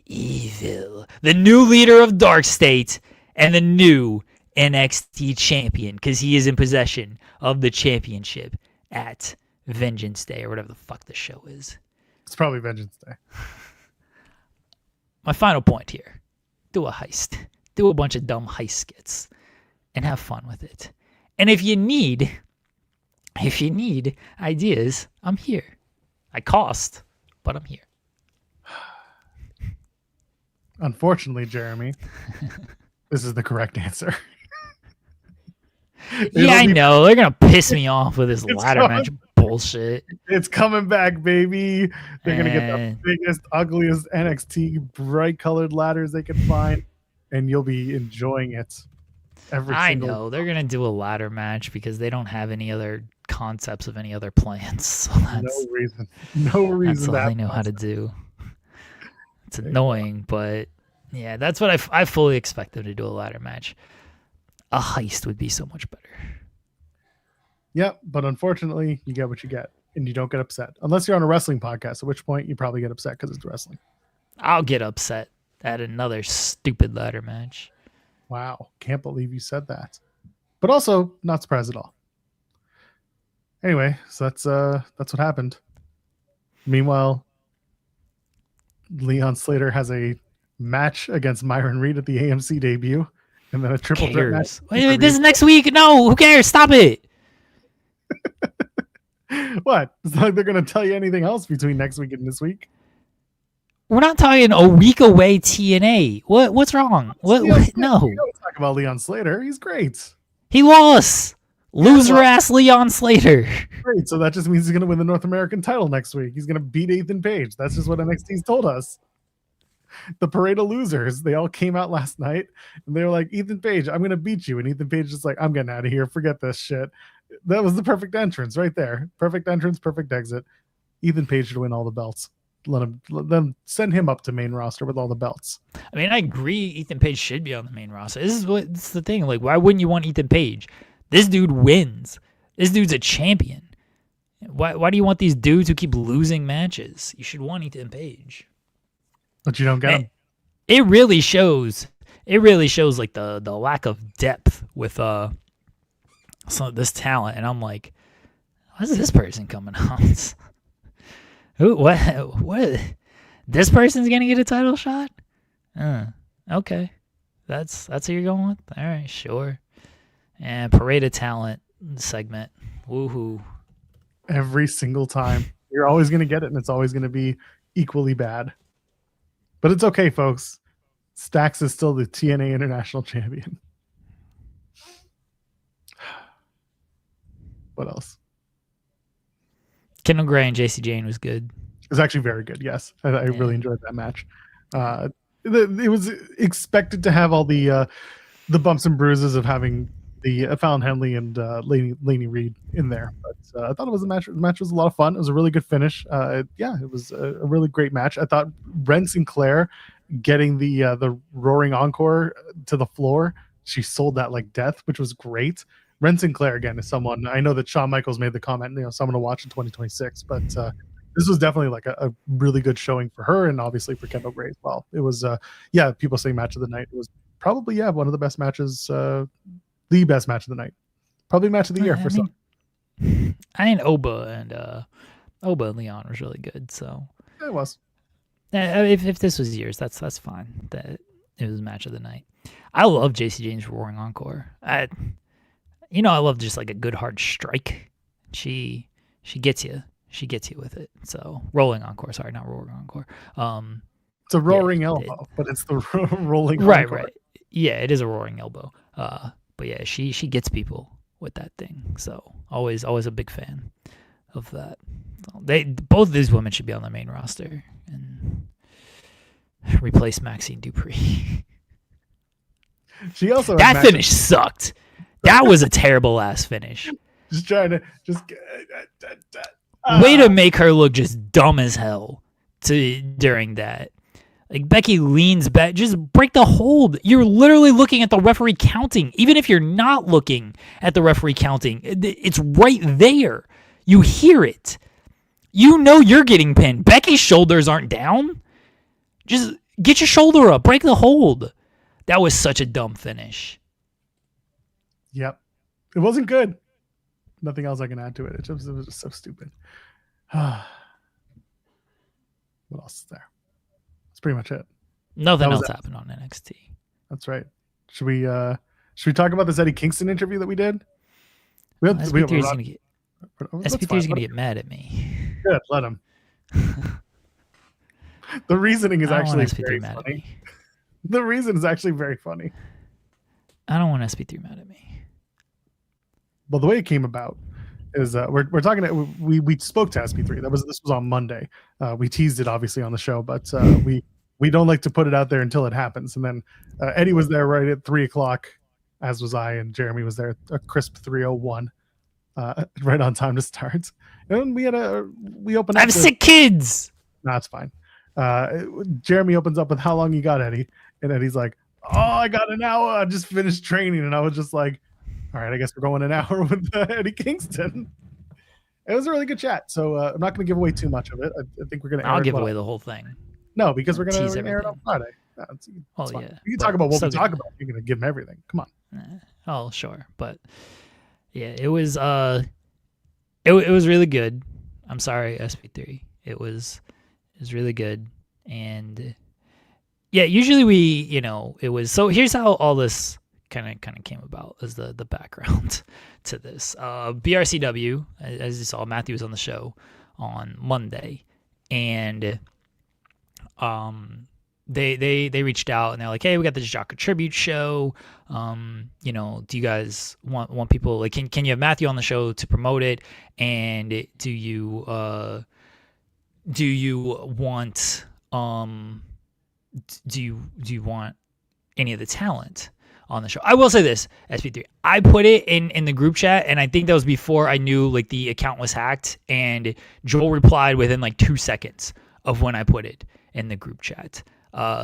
Evil. The new leader of Dark State and the new NXT champion because he is in possession of the championship at Vengeance Day or whatever the fuck the show is. It's probably Vengeance Day. My final point here. Do a heist. Do a bunch of dumb heist skits and have fun with it. And if you need If you need ideas, I'm here. I cost, but I'm here. Unfortunately, Jeremy, this is the correct answer. Yeah, I know. They're going to piss me off with this It's ladder coming. match bullshit. It's coming back, baby. They're going to get the And biggest, ugliest NXT bright colored ladders they can find, and you'll be enjoying it. I know. They're going to do a ladder match because they don't have any other concepts of any other plans. So that's, no reason. No reason. that's all they know how to do. It's annoying, but yeah, that's what I fully expect them to do, a ladder match. A heist would be so much better. Yep, but unfortunately, you get what you get, and you don't get upset. Unless you're on a wrestling podcast, at which point you probably get upset because it's wrestling. I'll get upset at another stupid ladder match. Wow, can't believe you said that. But also, not surprised at all. Anyway, so that's what happened. Meanwhile, Leon Slater has a match against Myron Reed at the AMC debut, and then a triple threat match. Wait, this is next week. No, who cares? Stop it. What? It's not like they're going to tell you anything else between next week and this week. We're not talking a week away TNA. What's wrong? What? No. We don't talk about Leon Slater. He's great. He lost. Loser ass Leon Slater. Great. So that just means he's going to win the North American title next week. He's going to beat Ethan Page. That's just what NXT's told us. The parade of losers, they all came out last night and they were like, Ethan Page, I'm going to beat you. And Ethan Page is like, I'm getting out of here. Forget this shit. That was the perfect entrance right there. Perfect entrance, perfect exit. Ethan Page should win all the belts. Let them send him up to main roster with all the belts. I mean, I agree. Ethan Page should be on the main roster. This is the thing. Like, why wouldn't you want Ethan Page? This dude wins. This dude's a champion. Why do you want these dudes who keep losing matches? You should want Ethan Page. But you don't get him. It really shows. It really shows like the lack of depth with some of this talent. And I'm like, what's this person coming out? Who? What? This person's gonna get a title shot? Okay, that's who you're going with. All right, sure. And parade of talent segment. Woohoo! Every single time, you're always gonna get it, and it's always gonna be equally bad. But it's okay, folks. Stax is still the TNA International Champion. What else? Kendall Gray and JC Jane was good. It was actually very good. Yes, I really enjoyed that match. It was expected to have all the bumps and bruises of having the Fallon Henley and Laney Reed in there, but I thought it was a match. The match was a lot of fun. It was a really good finish. It was a really great match. I thought Ren Sinclair getting the roaring encore to the floor, she sold that like death, which was great. Ren Sinclair again is someone I know that Shawn Michaels made the comment, someone to watch in 2026, but this was definitely like a really good showing for her, and obviously for Kendall Gray as well. It was people say match of the night. It was probably one of the best matches, the best match of the night, probably match of the year for some. I mean, Oba and Leon was really good. So it was. If this was yours, that's fine. That it was match of the night. I love JC Jane's roaring encore. I love just like a good hard strike. She gets you. She gets you with it. So rolling encore. Sorry, not roaring encore. It's a roaring elbow, but it's the rolling right, encore. Right. Yeah, it is a roaring elbow. But yeah, she gets people with that thing. So always a big fan of that. Both of these women should be on the main roster and replace Maxine Dupree. She also that finish sucked. That was a terrible ass finish. Just trying to way to make her look just dumb as hell during that. Like Becky leans back, just break the hold. You're literally looking at the referee counting. Even if you're not looking at the referee counting, it's right there. You hear it. You know you're getting pinned. Becky's shoulders aren't down. Just get your shoulder up. Break the hold. That was such a dumb finish. Yep. It wasn't good. Nothing else I can add to it. It was just so stupid. What else is there? That's pretty much it. Nothing else happened on NXT. That's right. Should we talk about this Eddie Kingston interview that we did? We have That's SP3 fine. is gonna get mad at me. Good, let him. The reasoning is I don't want actually SP3 very mad at funny. me. The reason is actually very funny. I don't want SP3 mad at me. Well, the way it came about is we're talking. We spoke to SP3. This was on Monday. We teased it obviously on the show, but we don't like to put it out there until it happens. And then Eddie was there right at 3:00, as was I, and Jeremy was there at a crisp 3:01, right on time to start. And we opened up. I have sick kids. No, it's fine. Jeremy opens up with how long you got, Eddie, and Eddie's like, "Oh, I got an hour. I just finished training," and I was just like, all right, I guess we're going an hour with Eddie Kingston. It was a really good chat, so I'm not going to give away too much of it. I think we're going to. I'll give away the whole thing. No, because we're going to air it on everything. Friday. No, it's yeah. You can talk about what we still talk about. You're going to give them everything. Come on. Oh, sure, but yeah, it was it was really good. I'm sorry, SP3. It was really good, and yeah, usually it was. So here's how all this kind of came about as the background to this. BRCW, as you saw, Matthew was on the show on Monday, and they reached out and they're like, hey, we got this Jaka tribute show. Do you guys want people, like, can you have Matthew on the show to promote it? And do you want do you want any of the talent on the show? I will say this, SP3. I put it in the group chat, and I think that was before I knew like the account was hacked, and Joel replied within like 2 seconds of when I put it in the group chat.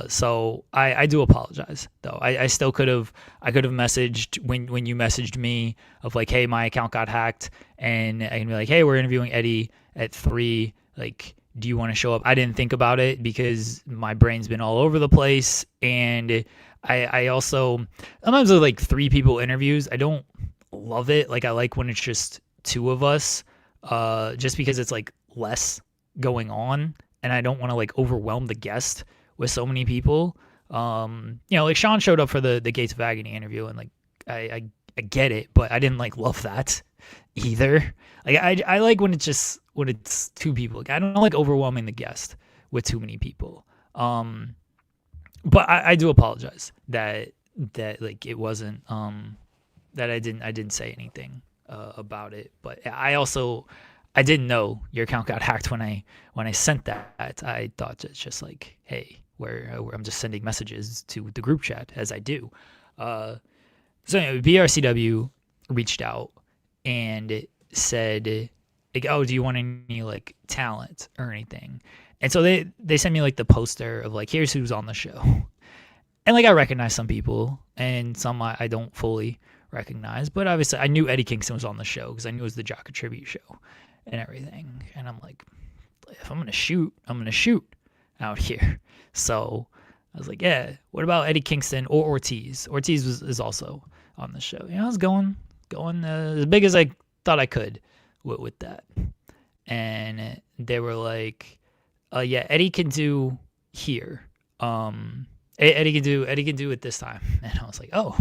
So I do apologize though. I still could have messaged when you messaged me of like, hey, my account got hacked, and I can be like, hey, we're interviewing Eddie at 3, like, do you want to show up? I didn't think about it because my brain's been all over the place, and I also sometimes with like 3 people interviews, I don't love it. Like, I like when it's just 2 of us, just because it's like less going on, and I don't want to like overwhelm the guest with so many people. Like Sean showed up for the Gates of Agony interview, and like I get it, but I didn't like love that either. Like I like when it's 2 people. Like, I don't like overwhelming the guest with too many people. But I do apologize that like it wasn't that I didn't say anything about it. But I didn't know your account got hacked when I sent that. I thought it's just like, hey, where I'm just sending messages to the group chat as I do. So anyway, BRCW reached out and said, like, oh, do you want any like talent or anything? And so they sent me like the poster of like, here's who's on the show. And like, I recognize some people and some I don't fully recognize, but obviously I knew Eddie Kingston was on the show because I knew it was the Jaka tribute show and everything. And I'm like, if I'm going to shoot, I'm going to shoot out here. So I was like, yeah, what about Eddie Kingston or Ortiz? Ortiz is also on the show. I was going as big as I thought I could with that. And they were like, yeah, Eddie can do here. Eddie can do it this time. And I was like, oh,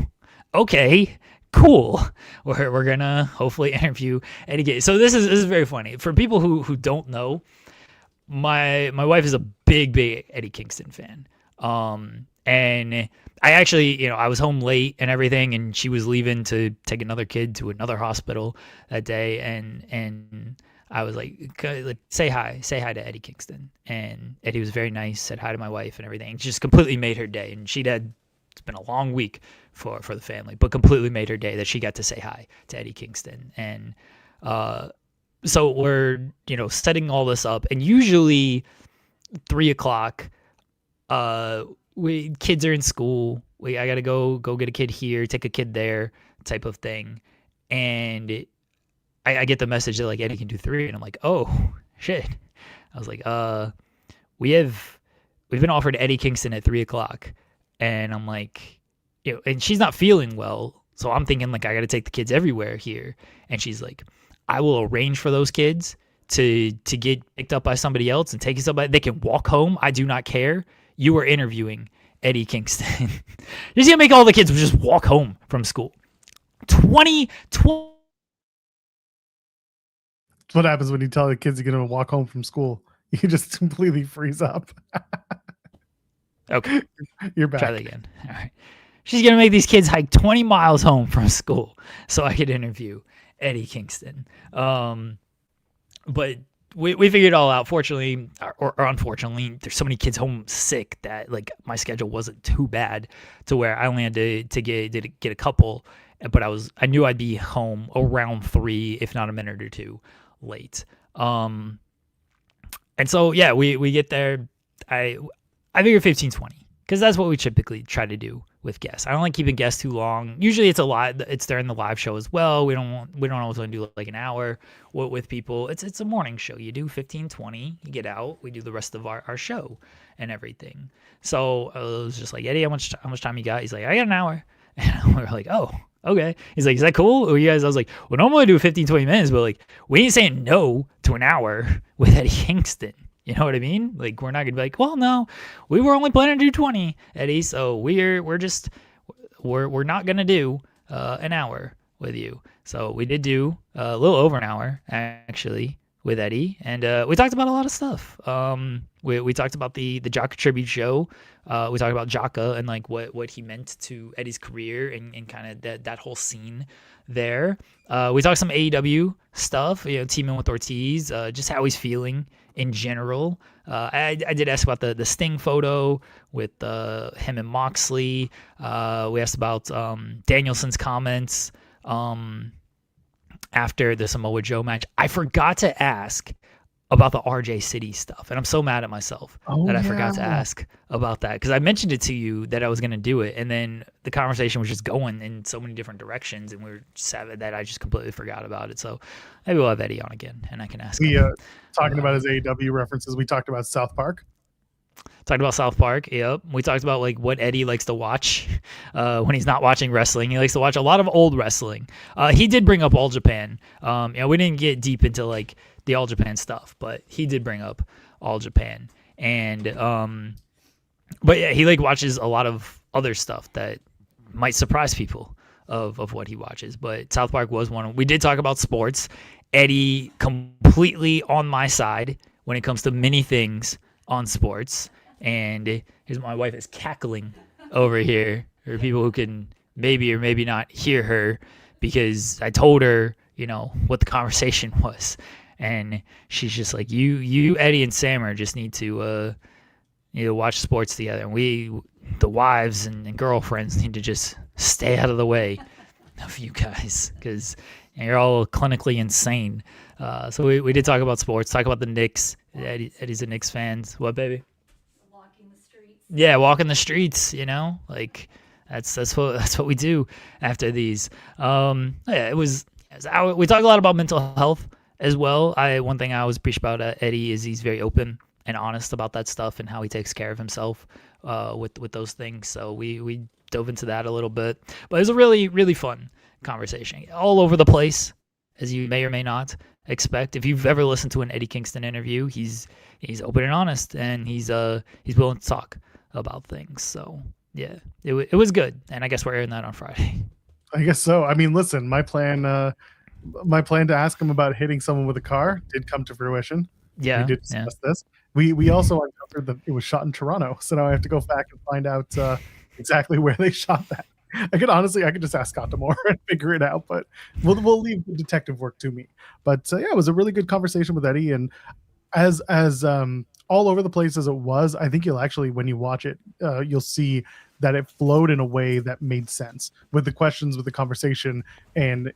okay, cool. We're gonna hopefully interview Eddie Gates. So this is very funny for people who don't know. My wife is a big Eddie Kingston fan. And I actually, I was home late and everything, and she was leaving to take another kid to another hospital that day, and I was like, say hi to Eddie Kingston. And Eddie was very nice, said hi to my wife and everything. Just completely made her day. And it's been a long week for the family, but completely made her day that she got to say hi to Eddie Kingston. And so we're, setting all this up. And usually 3:00, kids are in school. I got to go get a kid here, take a kid there type of thing. And I get the message that like Eddie can do 3, and I'm like, oh shit. I was like, we've been offered Eddie Kingston at 3:00, and I'm like, and she's not feeling well, so I'm thinking like I got to take the kids everywhere here, and she's like, I will arrange for those kids to get picked up by somebody else and taken somebody. They can walk home. I do not care. You are interviewing Eddie Kingston. She's gonna make all the kids just walk home from school. 20 what happens when you tell the kids you're going to walk home from school. You just completely freeze up. Okay. You're back. Try that again. All right. She's going to make these kids hike 20 miles home from school so I could interview Eddie Kingston. But we figured it all out. Fortunately, or unfortunately, there's so many kids home sick that like my schedule wasn't too bad to where I only had to get a couple. But I knew I'd be home around 3, if not a minute or two late. And so yeah, we get there. I figure 15-20 because that's what we typically try to do with guests. I don't like keeping guests too long. Usually it's during the live show as well. We don't always want to do like an hour with people. It's a morning show. You do 15-20, you get out, we do the rest of our show and everything. So I was just like, Eddie, how much time you got? He's like, I got an hour. And we were like, oh, okay. He's like, is that cool? Or you guys? I was like, well, normally I do 15-20 minutes, but like we ain't saying no to an hour with Eddie Kingston. You know what I mean? Like, we're not going to be like, well, no, we were only planning to do 20, Eddie. So we're not going to do an hour with you. So we did do a little over an hour, actually, with Eddie. And we talked about a lot of stuff. We talked about the Jaka Tribute show. We talked about Jaka and like what he meant to Eddie's career and kind of that whole scene there. We talked some AEW stuff, teaming with Ortiz, just how he's feeling in general. I did ask about the Sting photo with him and Moxley. We asked about Danielson's comments after the Samoa Joe match. I forgot to ask about the RJ City stuff, and I'm so mad at myself that I forgot to ask about that because I mentioned it to you that I was going to do it, and then the conversation was just going in so many different directions, and we were savage that I just completely forgot about it. So maybe we'll have Eddie on again, and I can ask him. Talking about his AEW references, we talked about South Park. Talked about South Park, yep. We talked about like what Eddie likes to watch when he's not watching wrestling. He likes to watch a lot of old wrestling. He did bring up All Japan. We didn't get deep into like the All Japan stuff, but he did bring up All Japan. And but yeah, he like watches a lot of other stuff that might surprise people of what he watches. But South Park was one. We did talk about sports. Eddie completely on my side when it comes to many things on sports. And here's my wife is cackling over here for people who can maybe or maybe not hear her because I told her, what the conversation was. And she's just like, you, Eddie and Sam just need to watch sports together. And we, the wives and girlfriends, need to just stay out of the way of you guys because you're all clinically insane. So we did talk about sports, talk about the Knicks. Eddie's a Knicks fan. What, baby? Walking the streets. Yeah, walking the streets, like that's what we do after these. Yeah, we talk a lot about mental health as well. One thing I always appreciate about Eddie is he's very open and honest about that stuff and how he takes care of himself with those things. So we dove into that a little bit, but it was a really, really fun conversation, all over the place, as you may or may not expect. If you've ever listened to an Eddie Kingston interview, he's open and honest, and he's willing to talk about things. So yeah, it was good, and I guess we're airing that on Friday. I guess so. I mean, listen, my plan to ask him about hitting someone with a car did come to fruition. Yeah, we did discuss this. We also uncovered that it was shot in Toronto, so now I have to go back and find out exactly where they shot that. I could just ask Scott Demore and figure it out, but we'll leave the detective work to me. But yeah, it was a really good conversation with Eddie, and as all over the place as it was, I think you'll actually, when you watch it, you'll see that it flowed in a way that made sense with the questions, with the conversation, and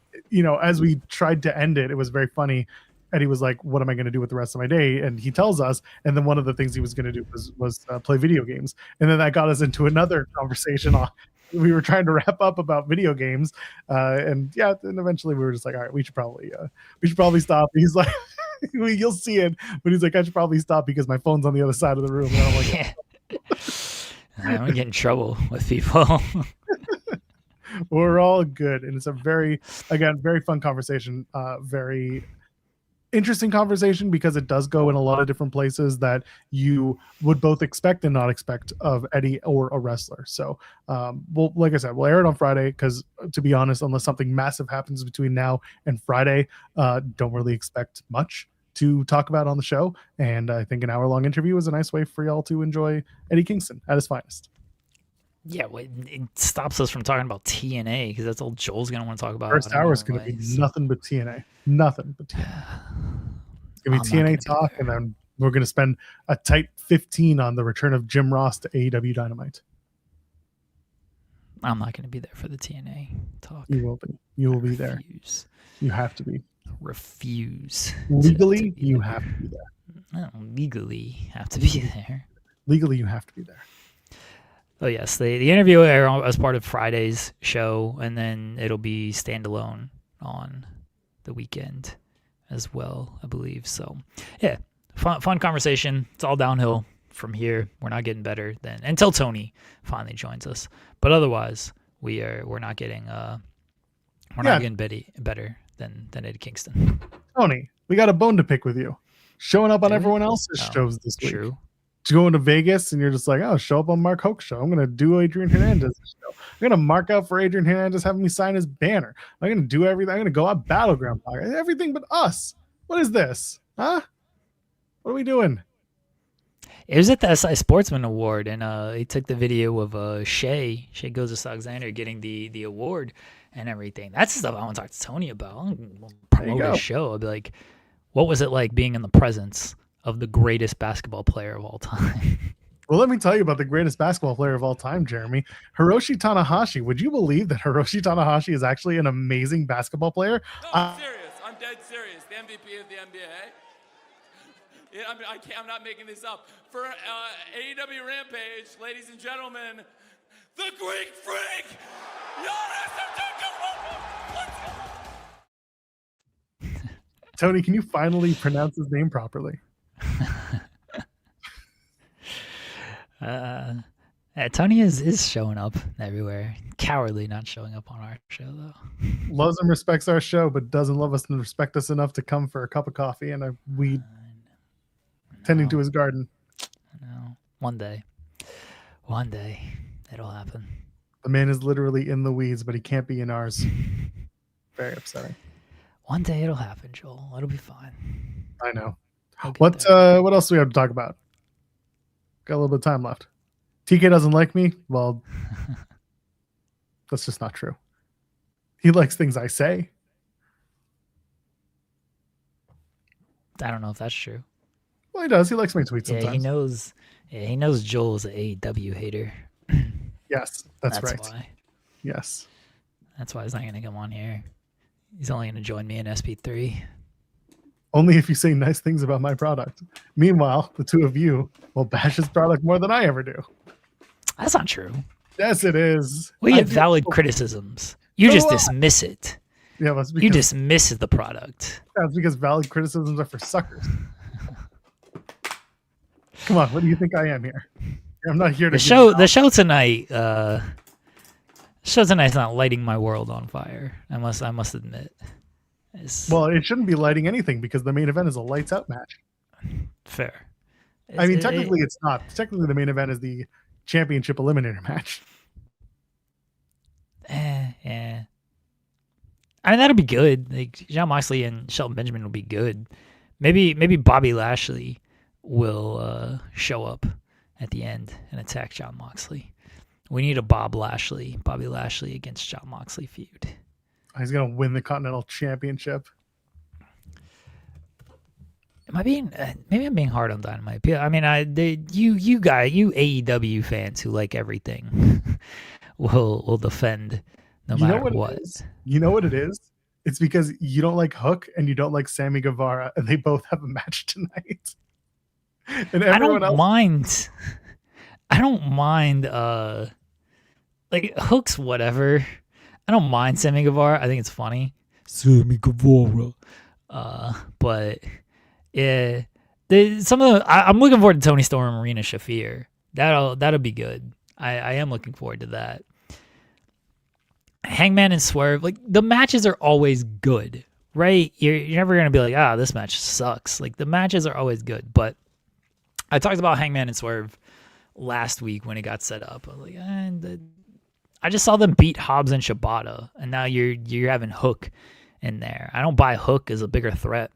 as we tried to end it, it was very funny. Eddie was like, what am I going to do with the rest of my day? And he tells us, and then one of the things he was going to do was play video games. And then that got us into another conversation. We were trying to wrap up about video games. And eventually we were just like, all right, we should probably stop. He's like, you'll see it. But he's like, I should probably stop because my phone's on the other side of the room. And I'm like, yeah. I'm going to get in trouble with people. We're all good. And it's a very fun conversation. Very interesting conversation because it does go in a lot of different places that you would both expect and not expect of Eddie or a wrestler. So, well, like I said, we'll air it on Friday because, to be honest, unless something massive happens between now and Friday, don't really expect much to talk about on the show. And I think an hour-long interview is a nice way for y'all to enjoy Eddie Kingston at his finest. Yeah, well, it stops us from talking about TNA because that's all Joel's gonna want to talk about. First hour is going to be nothing but TNA. Nothing but TNA. It's going to be TNA talk, and then we're going to spend a tight 15 on the return of Jim Ross to AEW Dynamite. I'm not going to be there for the TNA talk. You will be. You will be there. You have to be. Refuse. Legally, you have to be there. No, legally have to be there. Legally, you have to be there. Oh yes, the interview will air as part of Friday's show, and then it'll be standalone on the weekend as well, I believe. So yeah, fun conversation. It's all downhill from here. We're not getting better than until Tony finally joins us. But otherwise, we're not getting not getting better than Eddie Kingston. Tony, we got a bone to pick with you. Showing up on everyone else's shows this week. True. Going to Vegas and you're just like, oh, show up on Mark Hoke's show. I'm going to do Adrian Hernandez's show. I'm going to mark out for Adrian Hernandez, having me sign his banner. I'm going to do everything. I'm going to go out Battleground. Everything but us. What is this? Huh? What are we doing? It was at the SI Sportsman Award, and he took the video of Shea Gilgeous-Alexander getting the award and everything. That's the stuff I want to talk to Tony about. I'll promote his show. I'll be like, what was it like being in the presence of the greatest basketball player of all time? Well, let me tell you about the greatest basketball player of all time, Jeremy. Hiroshi Tanahashi. Would you believe that Hiroshi Tanahashi is actually an amazing basketball player? No, I'm serious. I'm dead serious. The MVP of the NBA. Yeah, I'm not making this up. For AEW Rampage, ladies and gentlemen, the Greek Freak, Giannis Antetokounmpo. Let's go. Tony, can you finally pronounce his name properly? Tony is showing up everywhere. Cowardly not showing up on our show though. Loves and respects our show, but doesn't love us and respect us enough to come for a cup of coffee and a weed tending to his garden. No, one day it'll happen. The man is literally in the weeds, but he can't be in ours. Very upsetting. One day it'll happen, Joel. It'll be fine. I know. What else do we have to talk about? Got a little bit of time left. TK doesn't like me. Well, that's just not true. He likes things I say. I don't know if that's true. Well, he does. He likes my tweets sometimes. He knows Joel's an AEW hater. Yes, that's right. Why. Yes. That's why he's not going to come on here. He's only going to join me in SP3. Only if you say nice things about my product. Meanwhile, the two of you will bash his product more than I ever do. That's not true. Yes, it is. We have valid criticisms. You just dismiss it. Yeah, that's because you dismiss the product. That's because valid criticisms are for suckers. Come on, what do you think I am here? I'm not here to the show tonight. Show tonight's not lighting my world on fire. I must admit. Well, it shouldn't be lighting anything because the main event is a lights out match. Fair. I mean, technically it's not. Technically, the main event is the championship eliminator match. Yeah. I mean, that'll be good. Like Jon Moxley and Shelton Benjamin will be good. Maybe Bobby Lashley will show up at the end and attack Jon Moxley. We need a Bobby Lashley against Jon Moxley feud. He's gonna win the Continental Championship. Am I being? Maybe I'm being hard on Dynamite. I mean, you AEW fans who like everything will defend no matter what. You know what it is? It's because you don't like Hook and you don't like Sammy Guevara, and they both have a match tonight. And everyone else mind. I don't mind. Like Hook's whatever. I don't mind Sammy Guevara. I think it's funny. Sammy Guevara. But yeah, I'm looking forward to Tony Storm, Marina Shafir. That'll be good. I am looking forward to that. Hangman and Swerve, like the matches are always good, right? You're never gonna be like, this match sucks. Like the matches are always good, but I talked about Hangman and Swerve last week when it got set up. I was like, I just saw them beat Hobbs and Shibata, and now you're having Hook in there. I don't buy Hook as a bigger threat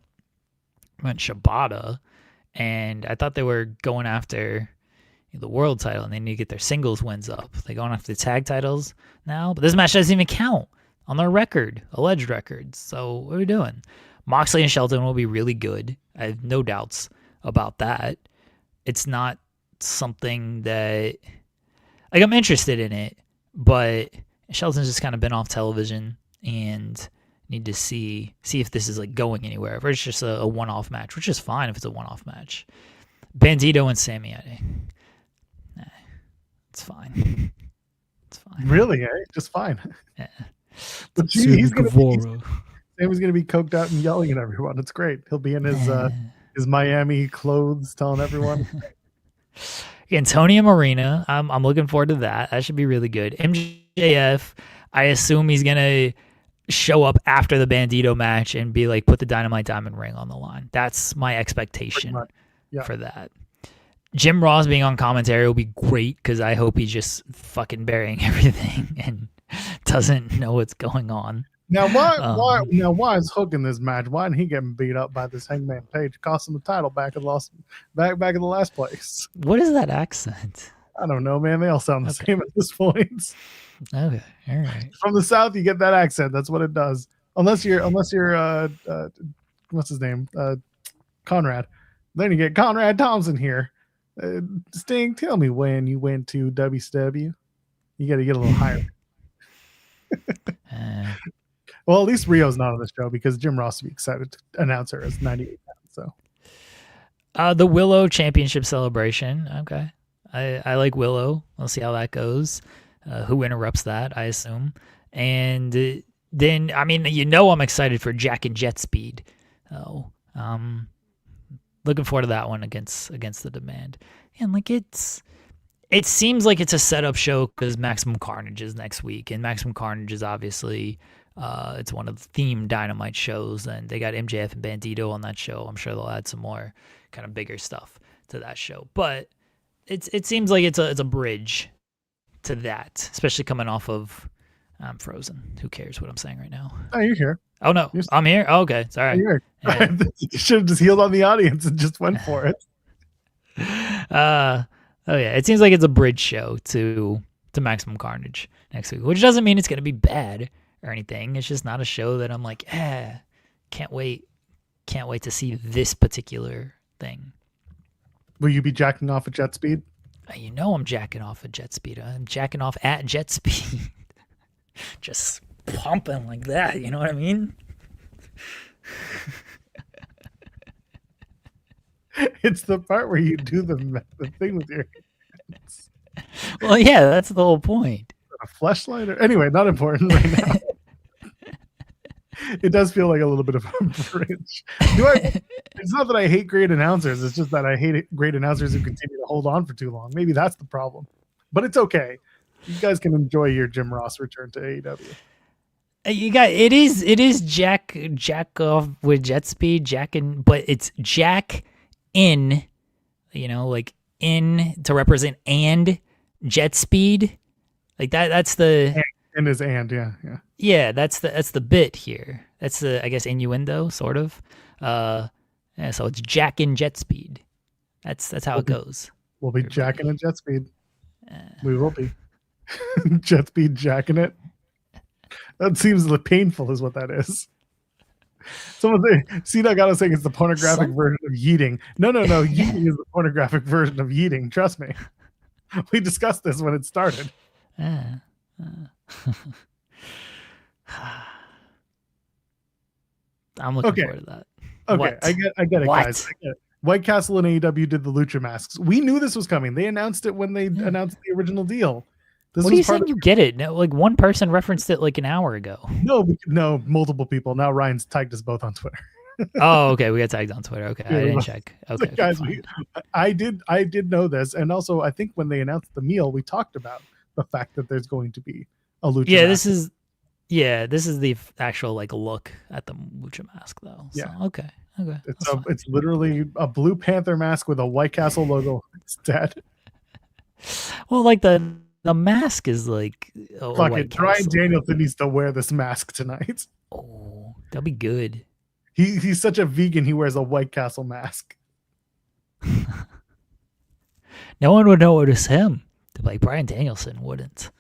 than Shibata, and I thought they were going after the world title, and they need to get their singles wins up. They're going after the tag titles now, but this match doesn't even count on their record, alleged records. So what are we doing? Moxley and Shelton will be really good. I have no doubts about that. It's not something that, like, I'm interested in it, but Shelton's just kind of been off television, and need to see if this is like going anywhere. If it's just a one-off match, which is fine if it's a one-off match. Bandito and Sammy, it's fine. It's fine. Really, just fine. Yeah. But Sammy's going to be coked out and yelling at everyone. It's great. He'll be in his Miami clothes, telling everyone. Antonio Marina, I'm looking forward to that. That should be really good. MJF, I assume he's gonna show up after the Bandito match and be like, put the Dynamite Diamond ring on the line. That's my expectation for that. Jim Ross being on commentary will be great because I hope he's just fucking burying everything and doesn't know what's going on. Now why is Hook in this match? Why didn't he get beat up by this Hangman Page? Cost him the title back in the last place. What is that accent? I don't know, man. They all sound the same at this point. Okay, all right. From the South, you get that accent. That's what it does. Unless you're what's his name? Conrad. Then you get Conrad Thompson here. Sting, tell me when you went to WCW. You got to get a little higher. Well, at least Rio's not on the show because Jim Ross will be excited to announce her as 98 pounds. So, the Willow Championship celebration. Okay, I like Willow. We'll see how that goes. Who interrupts that? I assume. And then, I mean, I'm excited for Jack and Jet Speed. Oh, looking forward to that one against the Demand. And like it seems like it's a setup show because Maximum Carnage is next week, and Maximum Carnage is obviously it's one of the themed Dynamite shows, and they got MJF and Bandito on that show. I'm sure they'll add some more kind of bigger stuff to that show, but it seems like it's a bridge to that, especially coming off of Frozen. Who cares what I'm saying right now? Oh, you're here. Oh no, I'm here. Oh, okay, it's all right. Yeah. You should have just healed on the audience and just went for it. Oh yeah, it seems like it's a bridge show to Maximum Carnage next week, which doesn't mean it's gonna be bad or anything. It's just not a show that I'm like, can't wait to see this particular thing. Will you be jacking off at Jet Speed? I'm jacking off at Jet Speed. I'm jacking off at Jet Speed. Just pumping like that, you know what I mean? It's the part where you do the thing with your hands. Well, yeah, that's the whole point. A fleshlight? Anyway, not important right now. It does feel like a little bit of a bridge. It's not that I hate great announcers. It's just that I hate great announcers who continue to hold on for too long. Maybe that's the problem. But it's okay. You guys can enjoy your Jim Ross return to AEW. It is Jack off with Jet Speed, but it's Jack in, like in to represent and Jet Speed. Like that's the and is yeah. Yeah, that's the bit here. That's the, I guess, innuendo, sort of. So it's Jack and Jet Speed. That's how it goes. We'll be jacking and Jet Speed. We will be. Jet Speed jacking it. That seems painful is what that is. Someone say, Nagato saying it's the pornographic version of yeeting. No. Yeeting is the pornographic version of yeeting. Trust me. We discussed this when it started. I'm looking forward to that. Okay, what? I get it, guys. I get it. White Castle and AEW did the Lucha masks. We knew this was coming. They announced it when they announced the original deal. What are you saying? You get it? No, like one person referenced it like an hour ago. No, multiple people. Now Ryan's tagged us both on Twitter. Oh, okay. We got tagged on Twitter. Okay, I didn't check. Okay, guys, I did know this, and also I think when they announced the meal, we talked about the fact that there's going to be a Lucha. Yeah, mask. Yeah, this is the actual like look at the Mucha mask though. So, Yeah. okay. It's literally a Blue Panther mask with a White Castle logo instead. Well, like the mask is like a Fuck White it. Brian Castle. Danielson needs to wear this mask tonight. Oh, that'd be good. He's such a vegan. He wears a White Castle mask. No one would know it was him. Like Brian Danielson wouldn't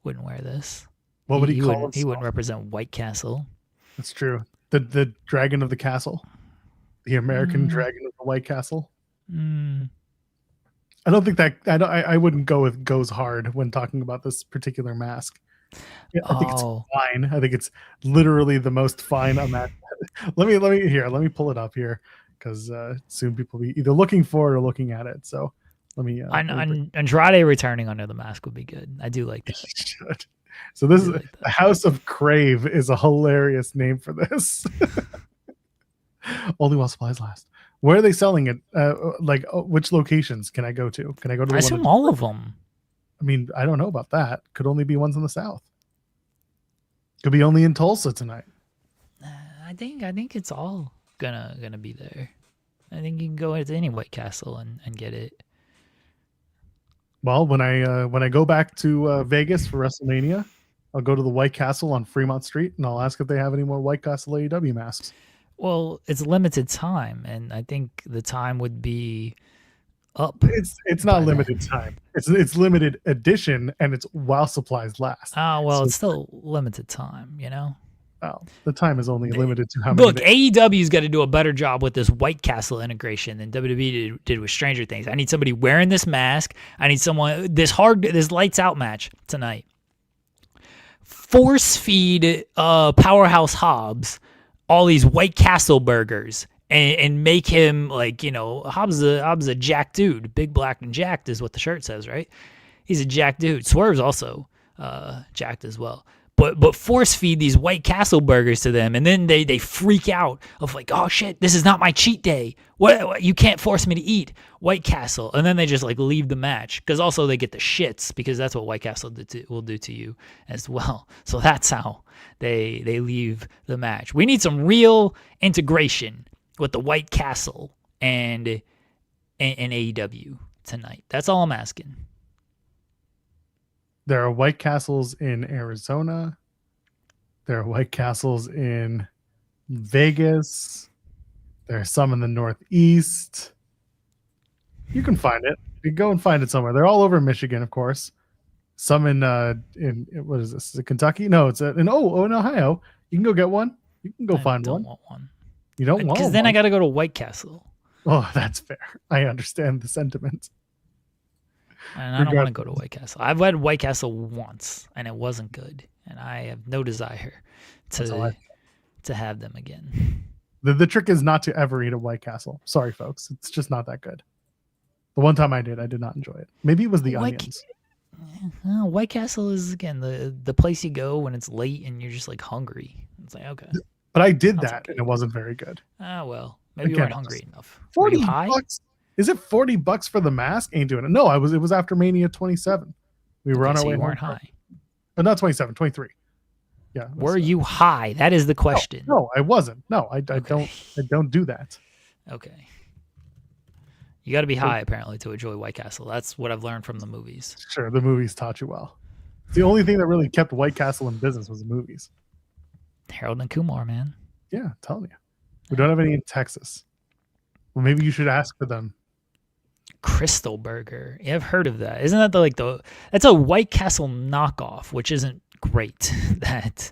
wear this. What would he call wouldn't, himself? He wouldn't represent White Castle. That's true. The dragon of the castle, the American dragon of the White Castle. Mm. I don't think that I wouldn't go with goes hard when talking about this particular mask. Yeah, I think it's fine. I think it's literally the most fine mask. Let me pull it up here because soon people will be either looking for it or looking at it. So let me. Andrade returning under the mask would be good. I do like that. So this is the House of Crave is a hilarious name for this. Only while supplies last. Where are they selling it? Which locations can I go to? Can I go to? I assume all of them. I mean, I don't know about that. Could only be ones in the South. Could be only in Tulsa tonight. I think it's all gonna be there. I think you can go into any White Castle and get it. Well, when I go back to Vegas for WrestleMania, I'll go to the White Castle on Fremont Street and I'll ask if they have any more White Castle AEW masks. Well, it's limited time, and I think the time would be up. It's not limited time. It's limited edition, and it's while supplies last. Oh well, so it's still limited time, you know. Well, the time is only limited to how many. Look, AEW's got to do a better job with this White Castle integration than WWE did with Stranger Things. I need somebody wearing this mask. I need someone this lights out match tonight. Force feed Powerhouse Hobbs all these White Castle burgers and make him like, you know, Hobbs a jacked dude. Big, black, and jacked is what the shirt says, right? He's a jacked dude. Swerve's also jacked as well. But force feed these White Castle burgers to them, and then they freak out of like, oh shit, this is not my cheat day. What you can't force me to eat White Castle, and then they just like leave the match because also they get the shits because that's what White Castle will do to you as well. So that's how they leave the match. We need some real integration with the White Castle and AEW tonight. That's all I'm asking. There are White Castles in Arizona. There are White Castles in Vegas. There are some in the Northeast. You can find it. You go and find it somewhere. They're all over Michigan, of course. Some in what is this? Is it Kentucky? No, it's in Ohio. You can go get one. You can go find one. I don't want one. You don't want one? Because then I got to go to White Castle. Oh, that's fair. I understand the sentiment. And I don't want to go to White Castle. I've had White Castle once, and it wasn't good. And I have no desire to have them again. The trick is not to ever eat a White Castle. Sorry, folks. It's just not that good. The one time I did not enjoy it. Maybe it was the onions. White Castle is, again, the place you go when it's late and you're just, like, hungry. It's like, okay. But I did that, and it wasn't very good. Ah, well. Maybe you weren't hungry enough. $40? Is it $40 for the mask? Ain't doing it. No, it was after Mania 27. We were on our way. You weren't high. But not 27, 23. Yeah. Were you high? That is the question. No, I wasn't. No, I don't do that. Okay. You got to be high apparently to enjoy White Castle. That's what I've learned from the movies. Sure, the movies taught you well. The only thing that really kept White Castle in business was the movies. Harold and Kumar, man. Yeah, I'm telling you. We don't have any in Texas. Well, maybe you should ask for them. Crystal Burger. Yeah, I've heard of that. Isn't that that's a White Castle knockoff, which isn't great. That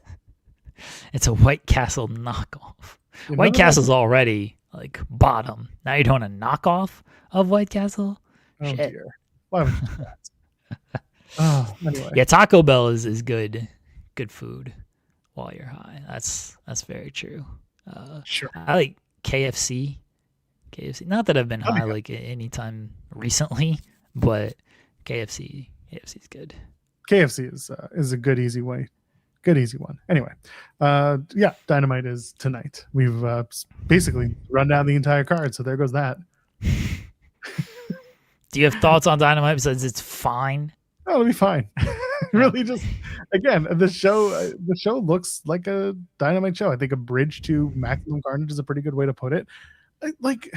it's a White Castle knockoff. White Castle's already like bottom. Now you're doing a knockoff of White Castle? Oh dear. Why would you do that? Oh, anyway. Yeah, Taco Bell is good food while you're high. That's very true. Sure. I like KFC. Not that I've been high like anytime recently, but KFC is good. KFC is a good easy way. Good easy one. Anyway, yeah, Dynamite is tonight. We've basically run down the entire card, so there goes that. Do you have thoughts on Dynamite besides it's fine? Oh, it'll be fine. Really, just again, the show looks like a Dynamite show. I think a bridge to Maximum Carnage is a pretty good way to put it. Like,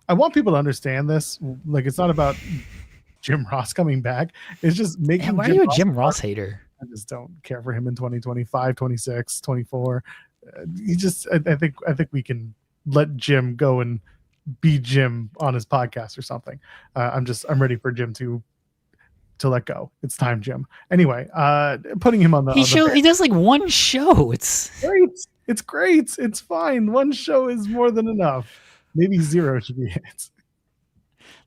I want people to understand this. Like, it's not about Jim Ross coming back. It's just making. Man, why are you a Jim Ross hater? I just don't care for him in 2025, 26, 24. I think we can let Jim go and be Jim on his podcast or something. I'm ready for Jim to let go. It's time, Jim. Anyway, putting him on the He does like one show. It's great. It's great. It's fine. One show is more than enough. Maybe 0 should be it.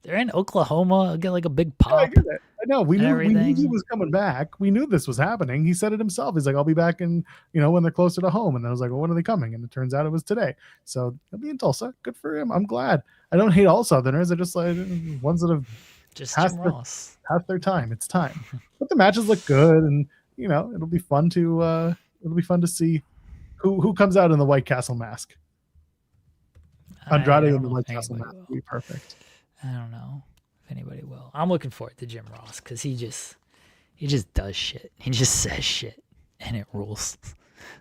They're in Oklahoma. Get like a big pop. I get it. I know. We knew he was coming back. We knew this was happening. He said it himself. He's like, I'll be back in, when they're closer to home. And I was like, well, when are they coming? And it turns out it was today. So he'll be in Tulsa. Good for him. I'm glad. I don't hate all Southerners. I just like ones that have Just passed their time. It's time. But the matches look good, and it'll be fun to see who comes out in the White Castle mask. Andrade in the White Castle mask would be perfect. I don't know if anybody will. I'm looking forward to Jim Ross because he just does shit. He just says shit, and it rules.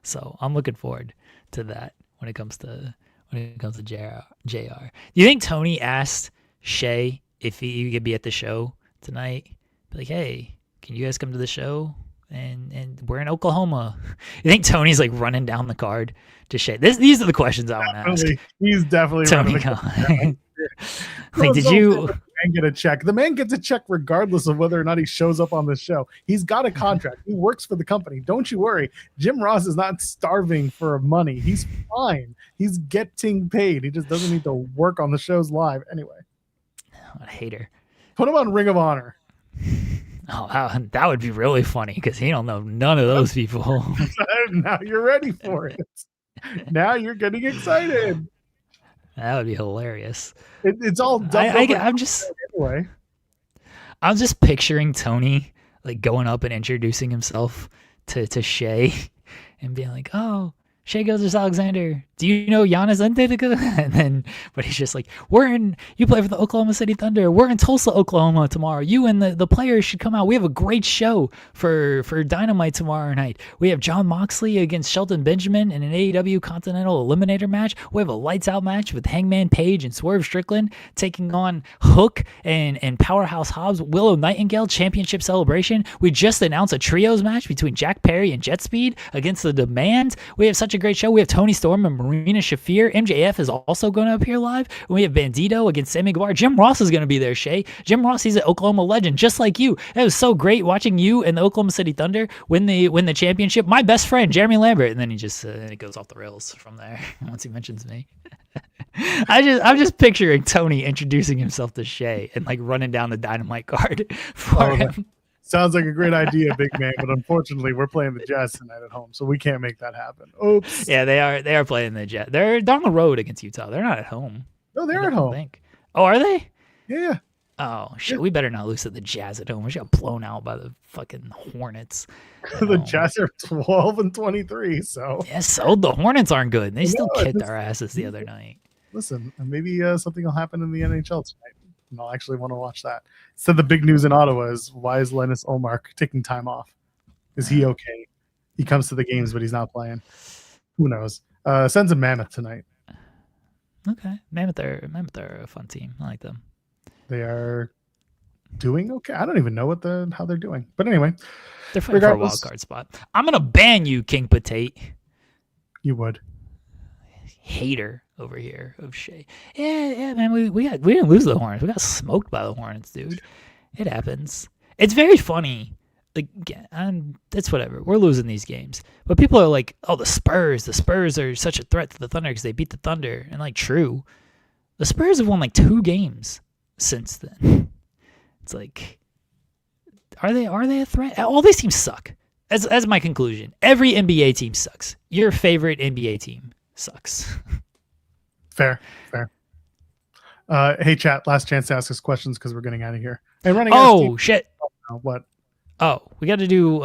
So I'm looking forward to that when it comes to JR. Do you think Tony asked Shay if he could be at the show tonight? Be like, hey, can you guys come to the show? And we're in Oklahoma. You think Tony's like running down the card to Shay? These are the questions I want to ask. He's definitely Tony. Like, did you? The man get a check? The man gets a check regardless of whether or not he shows up on the show. He's got a contract. He works for the company. Don't you worry. Jim Ross is not starving for money. He's fine. He's getting paid. He just doesn't need to work on the shows live anyway. What a hater. Put him on Ring of Honor. Oh, that would be really funny because he don't know none of those people. Now you're ready for it. Now you're getting excited. That would be hilarious. It's all done. I'm just picturing Tony like going up and introducing himself to Shay and being like, "Oh, Shea Gilgeous-Alexander, do you know Giannis Antetokounmpo?" And then, but he's just like, you play for the Oklahoma City Thunder. We're in Tulsa, Oklahoma tomorrow. You and the players should come out. We have a great show for Dynamite tomorrow night. We have Jon Moxley against Shelton Benjamin in an AEW Continental Eliminator match. We have a lights out match with Hangman Page and Swerve Strickland taking on Hook and Powerhouse Hobbs. Willow Nightingale championship celebration. We just announced a trios match between Jack Perry and Jet Speed against the Demand. We have such a great show. We have Tony Storm and Marina Shafir. MJF is also going to appear live. We have Bandito against Sammy Guevara. Jim Ross is going to be there, Shay. Jim Ross, he's an Oklahoma legend, just like you. It was so great watching you and the Oklahoma City Thunder win the championship. My best friend, Jeremy Lambert. And then he just it goes off the rails from there once he mentions me. I'm just picturing Tony introducing himself to Shay and like running down the Dynamite card for him. Sounds like a great idea, big man, but unfortunately we're playing the Jazz tonight at home, so we can't make that happen. Oops. Yeah, they are playing the Jazz. They're down the road against Utah. They're not at home. No, they're at home. Think. Oh, are they? Yeah. Oh shit, we better not lose to the Jazz at home. We got blown out by the fucking Hornets. The Jazz are 12-23, so yeah, so the Hornets aren't good. They still kicked our asses the other night. Listen, maybe something will happen in the NHL tonight. And I'll actually want to watch that. So the big news in Ottawa is, why is Linus Olmark taking time off? Is he okay? He comes to the games, but he's not playing. Who knows? Sends a Mammoth tonight. Okay, Mammoth are a fun team. I like them. They are doing okay. I don't even know how they're doing. But anyway, they're fighting for a wild card spot. I'm gonna ban you, King Potate. You would. Hater over here of Shay. Yeah, man. We didn't lose the Hornets. We got smoked by the Hornets, dude. It happens. It's very funny. Like, it's whatever. We're losing these games, but people are like, "Oh, the Spurs are such a threat to the Thunder because they beat the Thunder." And like, true, the Spurs have won like 2 games since then. It's like, are they a threat? All these teams suck. As my conclusion, every NBA team sucks. Your favorite NBA team sucks. Fair. Hey, chat. Last chance to ask us questions because we're getting out of here. And running. Oh shit! What? Oh, we got to do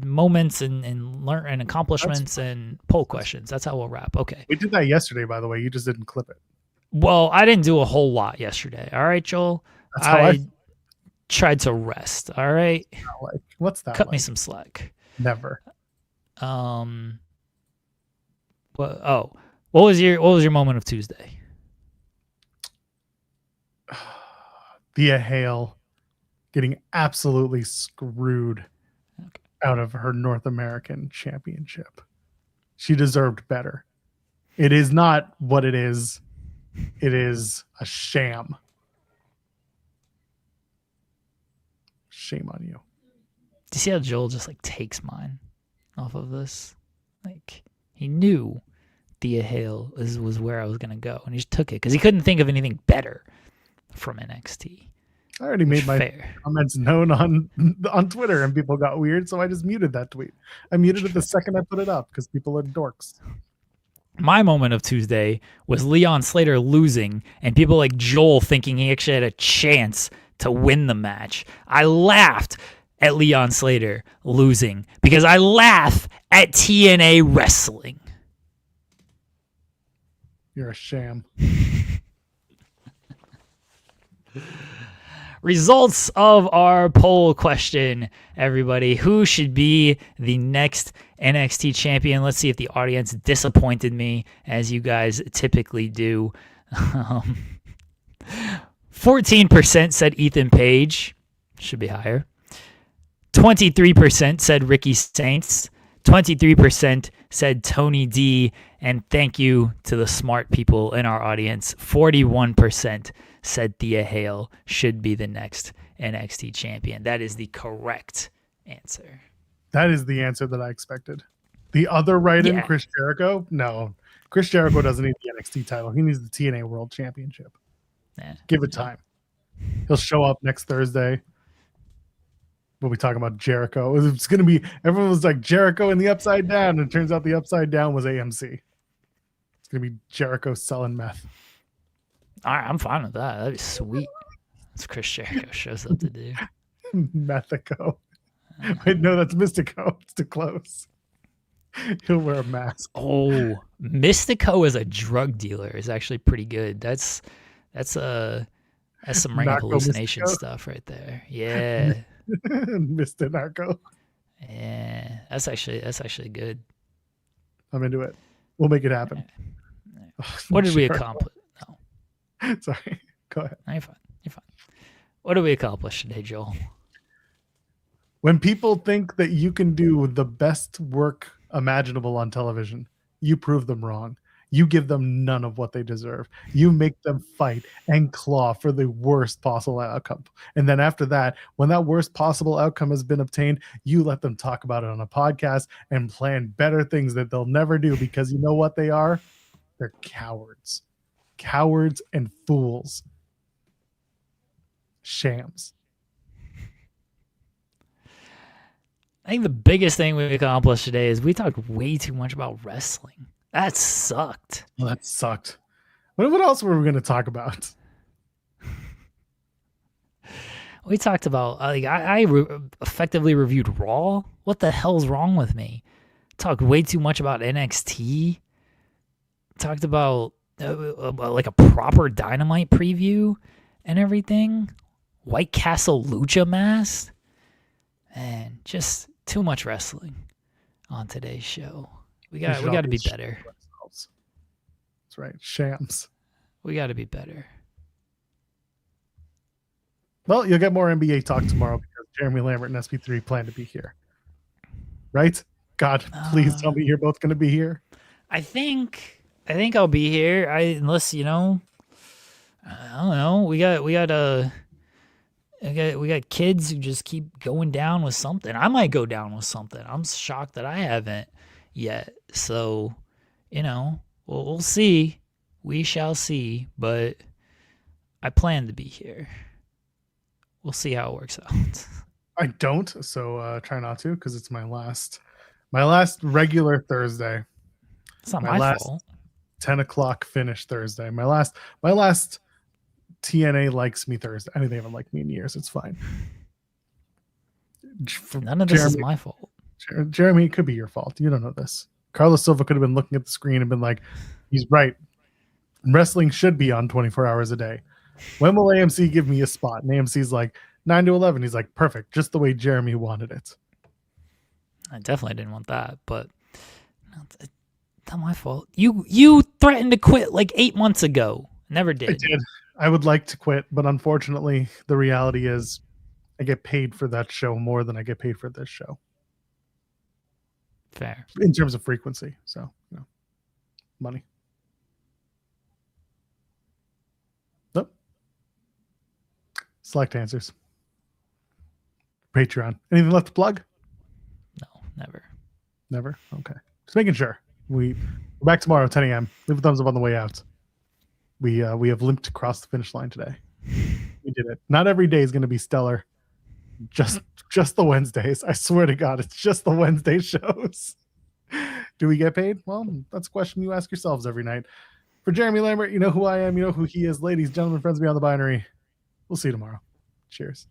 moments and learn and accomplishments and poll questions. That's how we'll wrap. Okay. We did that yesterday, by the way. You just didn't clip it. Well, I didn't do a whole lot yesterday. All right, Joel. That's how tried to rest. All right, Like, what's that? cut me like? some slack. Never. What was your moment of Tuesday? Thea Hail getting absolutely screwed out of her North American championship. She deserved better. It is not what it is. It is a sham. Shame on you. Do you see how Joel just like takes mine off of this? Like he knew Thea Hail was where I was gonna go, and he just took it because he couldn't think of anything better from NXT. I already made my comments known on Twitter, and people got weird, so I just muted that tweet. I muted it the second I put it up because people are dorks. My moment of Tuesday was Leon Slater losing, and people like Joel thinking he actually had a chance to win the match. I laughed at Leon Slater losing because I laugh at TNA wrestling. You're a sham. Results of our poll question, everybody. Who should be the next NXT champion? Let's see if the audience disappointed me, as you guys typically do. 14% said Ethan Page. Should be higher. 23% said Ricky Saints. 23% said Tony D. And thank you to the smart people in our audience. 41% said Thea Hail should be the next NXT champion. That is the correct answer. That is the answer that I expected. The other write-in, Chris Jericho? No. Chris Jericho doesn't need the NXT title. He needs the TNA World Championship. Give it time. He'll show up next Thursday. We'll be talking about Jericho. It's going to be, everyone was like Jericho in the Upside Down, and it turns out the Upside Down was AMC. It's going to be Jericho selling meth. All right, I'm fine with that. That'd be sweet. That's what Chris Jericho shows up to do. Methico. Wait, no, that's Mystico. It's too close. He'll wear a mask. Oh, Mystico as a drug dealer is actually pretty good. That's some ring of hallucination Mystico stuff right there. Yeah. Mr. Narco. Yeah. That's actually good. I'm into it. We'll make it happen. What did we accomplish? No. Sorry. Go ahead. No, you're fine. You're fine. What did we accomplish today, Joel? When people think that you can do the best work imaginable on television, you prove them wrong. You give them none of what they deserve. You make them fight and claw for the worst possible outcome. And then after that, when that worst possible outcome has been obtained, you let them talk about it on a podcast and plan better things that they'll never do, because you know what they are? They're cowards. Cowards and fools. Shams. I think the biggest thing we accomplished today is we talked way too much about wrestling. That sucked. Well, that sucked. What else were we going to talk about? We talked about, I effectively reviewed Raw. What the hell's wrong with me? Talked way too much about NXT. Talked about like a proper Dynamite preview and everything. White Castle Lucha Mask. Man, just too much wrestling on today's show. We got to be better. That's right. Shams. We got to be better. Well, you'll get more NBA talk tomorrow because Jeremy Lambert and SP3 plan to be here. Right? God, please tell me you're both going to be here. I think I'll be here. Unless, I don't know. We got kids who just keep going down with something. I might go down with something. I'm shocked that I haven't yet. So, we'll see. We shall see. But I plan to be here. We'll see how it works out. I don't, so try not to, because it's my last regular Thursday. It's not my fault. 10 o'clock finish Thursday. My last TNA likes me Thursday. I mean, they haven't liked me in years. It's fine. None of this is my fault. Jeremy, it could be your fault. You don't know this. Carlos Silva could have been looking at the screen and been like, he's right. Wrestling should be on 24 hours a day. When will AMC give me a spot? And AMC's like, 9 to 11. He's like, perfect, just the way Jeremy wanted it. I definitely didn't want that, but it's not my fault. You threatened to quit like 8 months ago. Never did. I did. I would like to quit, but unfortunately, the reality is I get paid for that show more than I get paid for this show. Fair. In terms of frequency. So, money. Nope. Select answers. Patreon. Anything left to plug? No, never. Never? Okay. Just making sure. We're back tomorrow, 10 a.m. Leave a thumbs up on the way out. We have limped across the finish line today. We did it. Not every day is going to be stellar. Just the Wednesdays. I swear to God, it's just the Wednesday shows. Do we get paid? Well, that's a question you ask yourselves every night. For Jeremy Lambert, you know who I am. You know who he is. Ladies, gentlemen, friends beyond the binary. We'll see you tomorrow. Cheers.